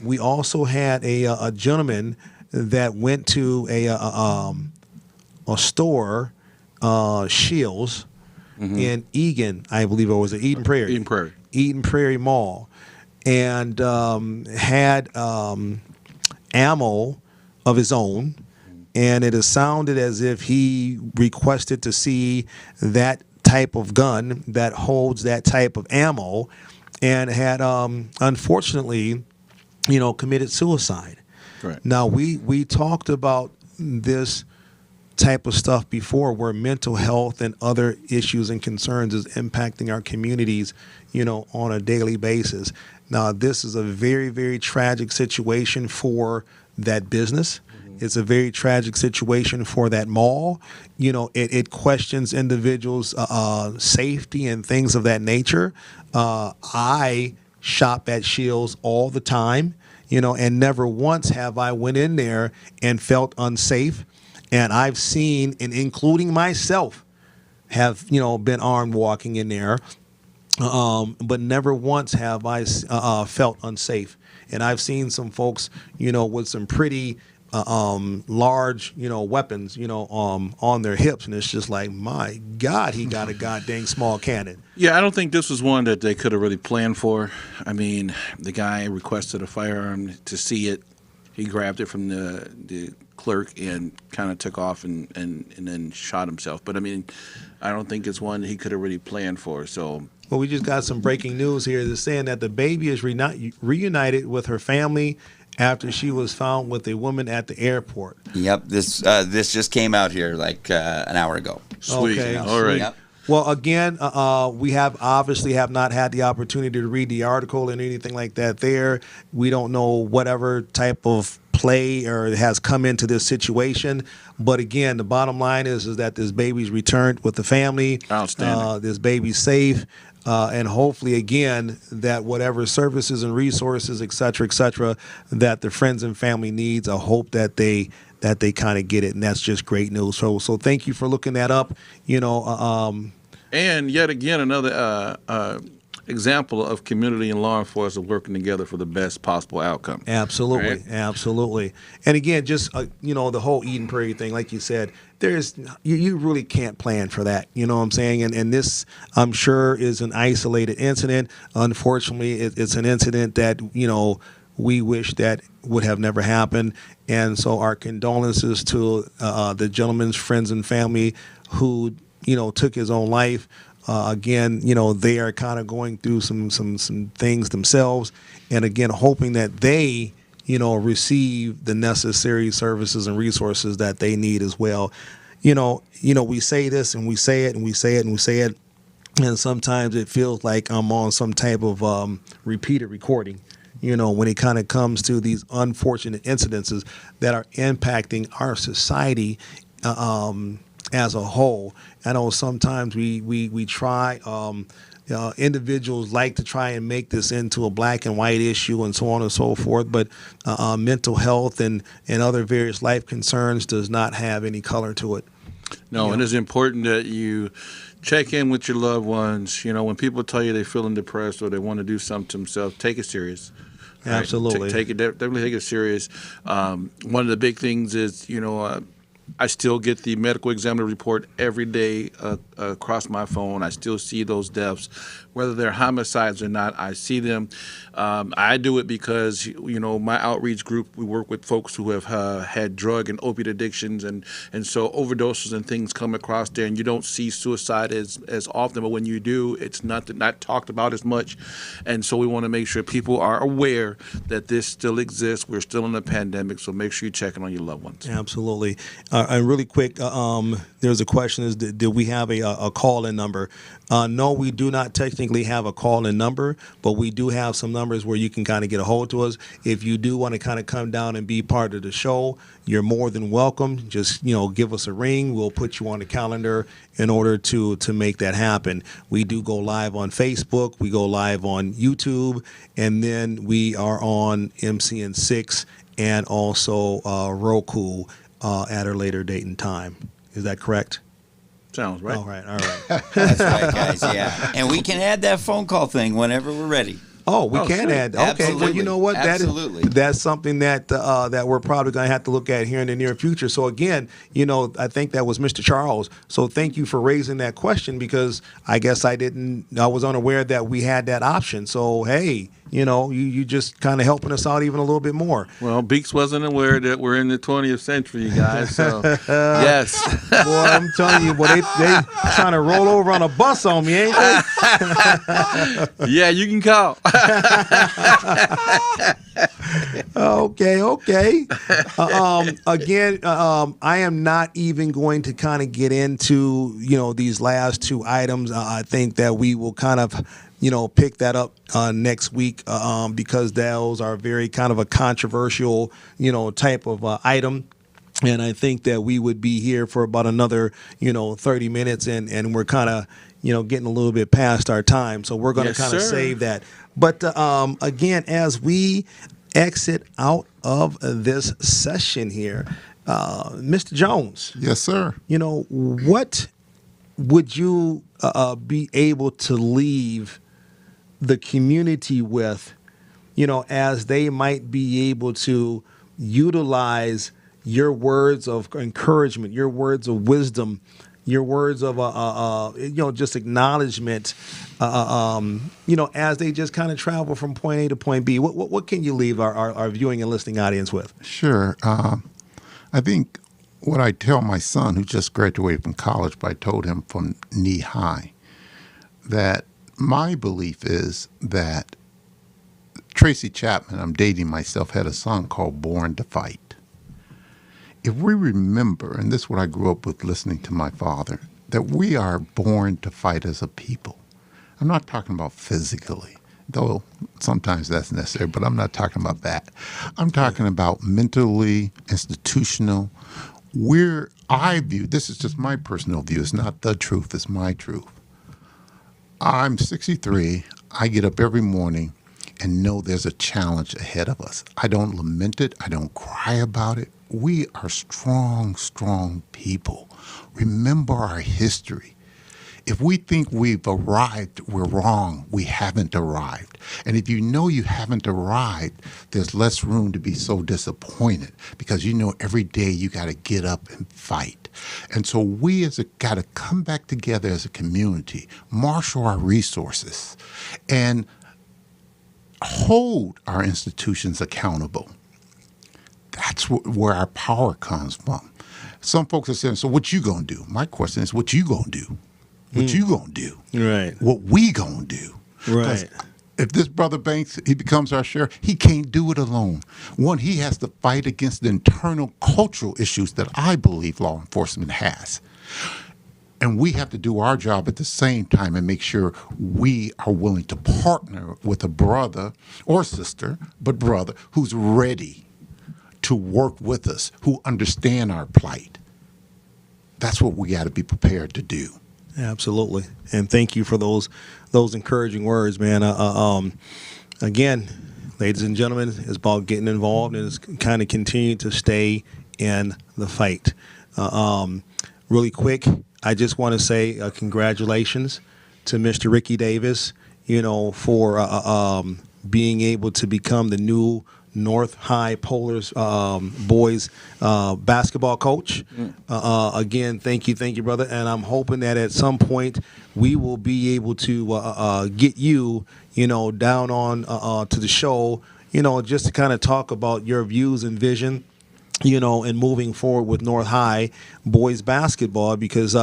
We also had a gentleman that went to a store, Shields, in Egan, I believe it was at Eden Prairie. Eden Prairie Mall, and had ammo of his own, and it has sounded as if he requested to see that type of gun that holds that type of ammo, and had unfortunately, committed suicide. Right. Now we talked about this type of stuff before, where mental health and other issues and concerns is impacting our communities, on a daily basis. Now, this is a very, very tragic situation for that business. It's a very tragic situation for that mall. It questions individuals' safety and things of that nature. I shop at Shields all the time, and never once have I went in there and felt unsafe. And I've seen, and including myself, have been armed walking in there, but never once have I felt unsafe. And I've seen some folks, with some pretty large, weapons, on their hips, and it's just like, my God, he got a goddamn small cannon. Yeah, I don't think this was one that they could have really planned for. I mean, the guy requested a firearm to see it. He grabbed it from the clerk and kind of took off and then shot himself. But I mean, I don't think it's one he could have really planned for. So, well, we just got some breaking news here that's saying that the baby is reunited with her family after she was found with a woman at the airport. Yep, this just came out here like an hour ago. Sweet. Okay, All right. Yep. Well, again, we have not had the opportunity to read the article and anything like that there. We don't know whatever type of play or has come into this situation. But again, the bottom line is that this baby's returned with the family. Outstanding. This baby's safe. And hopefully, again, that whatever services and resources, et cetera, that the friends and family needs, I hope that they kind of get it, and that's just great news. So thank you for looking that up. And yet again, another example of community and law enforcement working together for the best possible outcome. Absolutely, Right? absolutely. And again, just the whole Eden Prairie thing, like you said, you really can't plan for that. You know what I'm saying? And this, I'm sure, is an isolated incident. Unfortunately, it's an incident that we wish that would have never happened. And so our condolences to the gentleman's friends and family who took his own life. Again, they are kind of going through some things themselves, and again, hoping that they, receive the necessary services and resources that they need as well. We say this and we say it and we say it and we say it, and sometimes it feels like I'm on some type of repeated recording. When it kind of comes to these unfortunate incidences that are impacting our society as a whole. I know sometimes we try, individuals like to try and make this into a black and white issue and so on and so forth, but mental health and other various life concerns does not have any color to it. No, and it's important that you check in with your loved ones. When people tell you they're feeling depressed or they want to do something to themselves, take it serious. Right? Absolutely. Definitely take it serious. One of the big things is, I still get the medical examiner report every day across my phone. I still see those deaths, whether they're homicides or not. I see them. I do it because my outreach group, we work with folks who have had drug and opiate addictions, and so overdoses and things come across there, and you don't see suicide as often. But when you do, it's not talked about as much, and so we want to make sure people are aware that this still exists. We're still in a pandemic, so make sure you're checking on your loved ones. Absolutely. And really quick, there's a question: did we have a call-in number? No, we do not technically have a call-in number, but we do have some numbers where you can kind of get a hold to us. If you do want to kind of come down and be part of the show, you're more than welcome. Just give us a ring. We'll put you on the calendar in order to make that happen. We do go live on Facebook. We go live on YouTube, and then we are on MCN6 and also Roku at a later date and time. Is that correct? Sounds right. All right. That's right, guys. Yeah, and we can add that phone call thing whenever we're ready. Oh, we can sure. add. Okay, Absolutely. well, you know what? Absolutely. That's something that we're probably going to have to look at here in the near future. So again, I think that was Mr. Charles. So thank you for raising that question, because I guess I was unaware that we had that option. So hey, you just kind of helping us out even a little bit more. Well, Beeks wasn't aware that we're in the 20th century, you guys. So yes, Boy, I'm telling you, boy, they trying to roll over on a bus on me, ain't they? yeah, you can call. Okay. Again, I am not even going to kind of get into these last two items. I think that we will kind of pick that up next week because those are very kind of a controversial type of item. And I think that we would be here for about another 30 minutes, and we're kind of getting a little bit past our time, so we're going to kind of save that. But again, as we exit out of this session here, Mr. Jones. Yes, sir. What would you be able to leave the community with, as they might be able to utilize your words of encouragement, your words of wisdom, your words of just acknowledgement, as they just kind of travel from point A to point B? What can you leave our viewing and listening audience with? Sure. I think what I tell my son, who just graduated from college, but I told him from knee high, that my belief is that Tracy Chapman, I'm dating myself, had a song called Born to Fight. If we remember, and this is what I grew up with listening to my father, that we are born to fight as a people. I'm not talking about physically. though sometimes that's necessary, but I'm not talking about that. I'm talking about mentally, institutional. I view, this is just my personal view, it's not the truth, it's my truth. I'm 63. I get up every morning and know there's a challenge ahead of us. I don't lament it. I don't cry about it. We are strong, strong people. Remember our history. If we think we've arrived, we're wrong. We haven't arrived. And if you know you haven't arrived, there's less room to be so disappointed because you know every day you got to get up and fight. And so we got to come back together as a community, marshal our resources, and hold our institutions accountable. That's where our power comes from. Some folks are saying, so what you going to do? My question is, what you going to do? What you gonna do? Right. What we gonna do? Right. If this brother Banks, he becomes our sheriff, he can't do it alone. One, he has to fight against the internal cultural issues that I believe law enforcement has. And we have to do our job at the same time and make sure we are willing to partner with a brother or sister, but brother, who's ready to work with us, who understand our plight. That's what we got to be prepared to do. Absolutely, and thank you for those encouraging words, man. Again, ladies and gentlemen, it's about getting involved and it's kind of continue to stay in the fight. Really quick, I just want to say congratulations to Mr. Ricky Davis, for being able to become the new North High Polars boys basketball coach. Again, thank you, brother. And I'm hoping that at some point we will be able to get you, down on to the show, just to kind of talk about your views and vision, and moving forward with North High boys basketball, because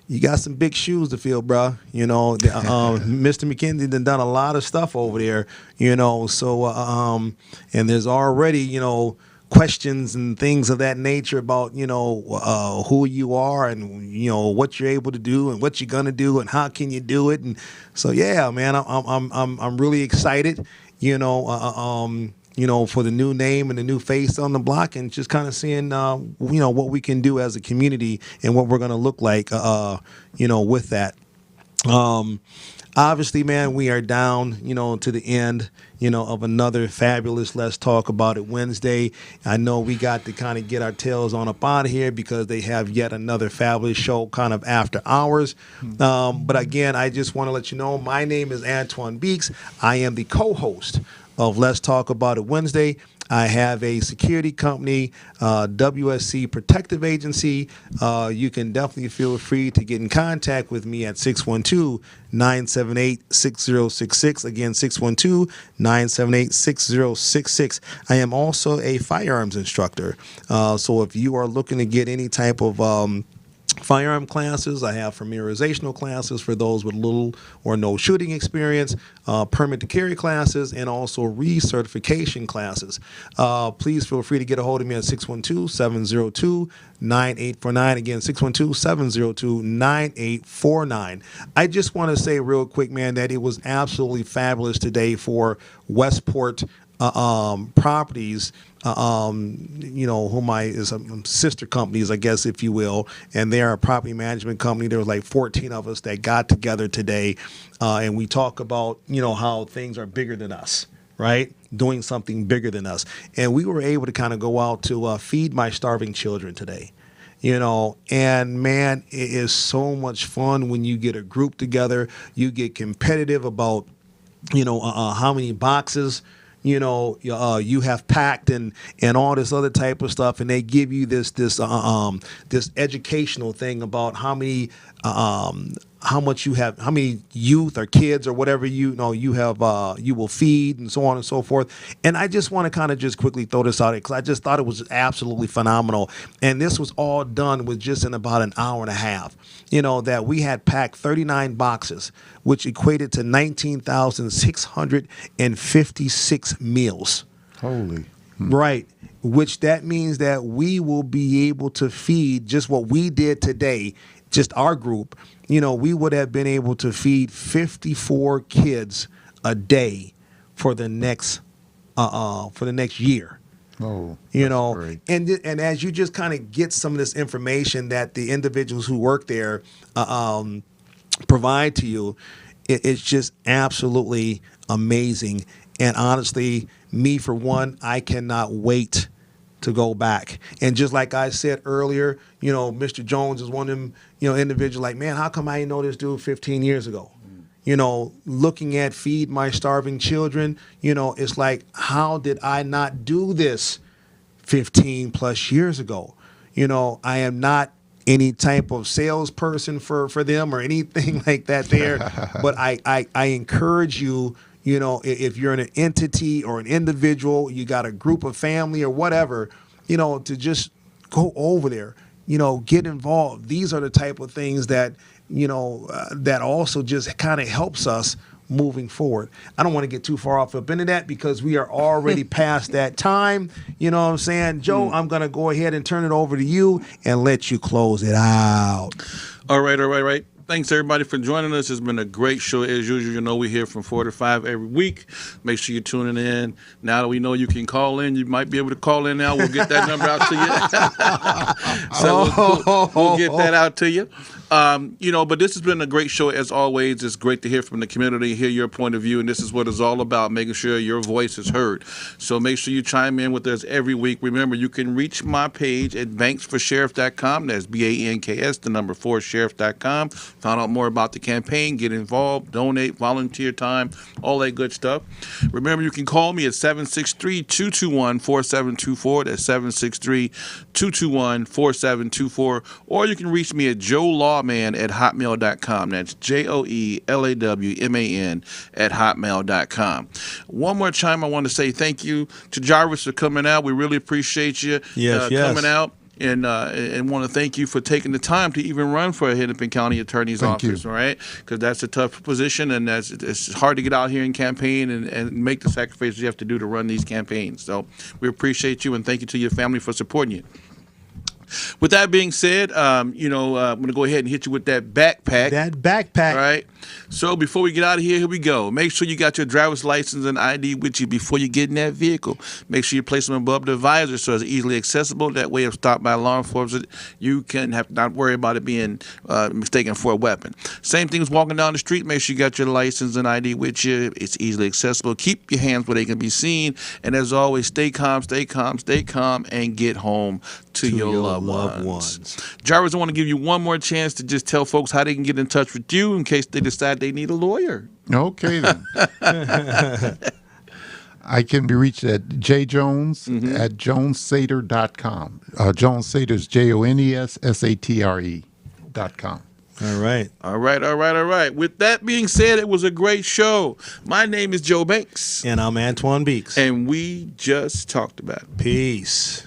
you got some big shoes to fill, bro. Mr. McKenzie done a lot of stuff over there, so and there's already, questions and things of that nature about, who you are and, what you're able to do and what you're going to do and how can you do it. And so, yeah, man, I'm really excited, for the new name and the new face on the block, and just kind of seeing, what we can do as a community and what we're going to look like, with that. Obviously, man, we are down, to the end, of another fabulous Let's Talk About It Wednesday. I know we got to kind of get our tails on up out of here because they have yet another fabulous show kind of after hours. But again, I just want to let you know, my name is Antoine Beeks. I am the co-host of Let's Talk About It Wednesday. I have a security company, WSC Protective Agency. You can definitely feel free to get in contact with me at 612-978-6066. Again, 612-978-6066. I am also a firearms instructor. So if you are looking to get any type of firearm classes, I have familiarizational classes for those with little or no shooting experience, permit to carry classes, and also recertification classes. Please feel free to get a hold of me at 612-702-9849. Again, 612-702-9849. I just want to say real quick, man, that it was absolutely fabulous today for Westport Properties, whom is sister companies, I guess, if you will, and they are a property management company. There was like 14 of us that got together today, and we talk about, how things are bigger than us, right? Doing something bigger than us. And we were able to kind of go out to feed my starving children today. And man, it is so much fun when you get a group together. You get competitive about, how many boxes you have packed and all this other type of stuff, and they give you this educational thing about how much you have, how many youth or kids or whatever you have, you will feed, and so on and so forth. And I just want to kind of just quickly throw this out because I just thought it was absolutely phenomenal. And this was all done with just in about an hour and a half. That we had packed 39 boxes, which equated to 19,656 meals. Holy. Right. Which that means that we will be able to feed just what we did today, just our group. We would have been able to feed 54 kids a day for the next year. Oh, You that's know, great. and as you just kind of get some of this information that the individuals who work there provide to you, it's just absolutely amazing. And honestly, me for one, I cannot wait to go back. And just like I said earlier, you know, Mr. Jones is one of them, you know, individuals like, man, how come I didn't know this dude 15 years ago? You know, looking at Feed My Starving Children, you know, it's like, how did I not do this 15 plus years ago? You know, I am not any type of salesperson for them or anything like that there. But I encourage you, you know, if you're in an entity or an individual, you got a group of family or whatever, you know, to just go over there, you know, get involved. These are the type of things that, you know, that also just kind of helps us moving forward. I don't want to get too far off up into that because we are already past that time. You know what I'm saying? Joe, I'm going to go ahead and turn it over to you and let you close it out. All right. Thanks, everybody, for joining us. It's been a great show, as usual. You know, we're here from 4 to 5 every week. Make sure you're tuning in. Now that we know you can call in, you might be able to call in now. We'll get that number out to you. So we'll get that out to you. You know, but this has been a great show, as always. It's great to hear from the community, hear your point of view, and this is what it's all about, making sure your voice is heard. So make sure you chime in with us every week. Remember, you can reach my page at banksforsheriff.com. That's BANKS, the number 4, sheriff.com. Find out more about the campaign, get involved, donate, volunteer time, all that good stuff. Remember, you can call me at 763-221-4724. That's 763-221-4724. Or you can reach me at joelawman@hotmail.com. That's JOELAWMAN @hotmail.com. One more time, I want to say thank you to Jarvis for coming out. We really appreciate you coming out. And want to thank you for taking the time to even run for a Hennepin County Attorney's Office, all right? Because that's a tough position, and it's hard to get out here and campaign and make the sacrifices you have to do to run these campaigns. So we appreciate you, and thank you to your family for supporting you. With that being said, I'm going to go ahead and hit you with that backpack. All right. So before we get out of here we go. Make sure you got your driver's license and ID with you before you get in that vehicle. Make sure you place them above the visor so it's easily accessible. That way, if stopped by law enforcement, you can not worry about it being mistaken for a weapon. Same thing as walking down the street. Make sure you got your license and ID with you. It's easily accessible. Keep your hands where they can be seen. And as always, stay calm, and get home to your loved ones. Jarvis, I want to give you one more chance to just tell folks how they can get in touch with you in case they decide they need a lawyer. Okay, then. I can be reached at jjones at jonessater.com. Jones Sater is JONESSATRE.com. All right. With that being said, it was a great show. My name is Joe Banks. And I'm Antoine Beeks. And we just talked about it. Peace.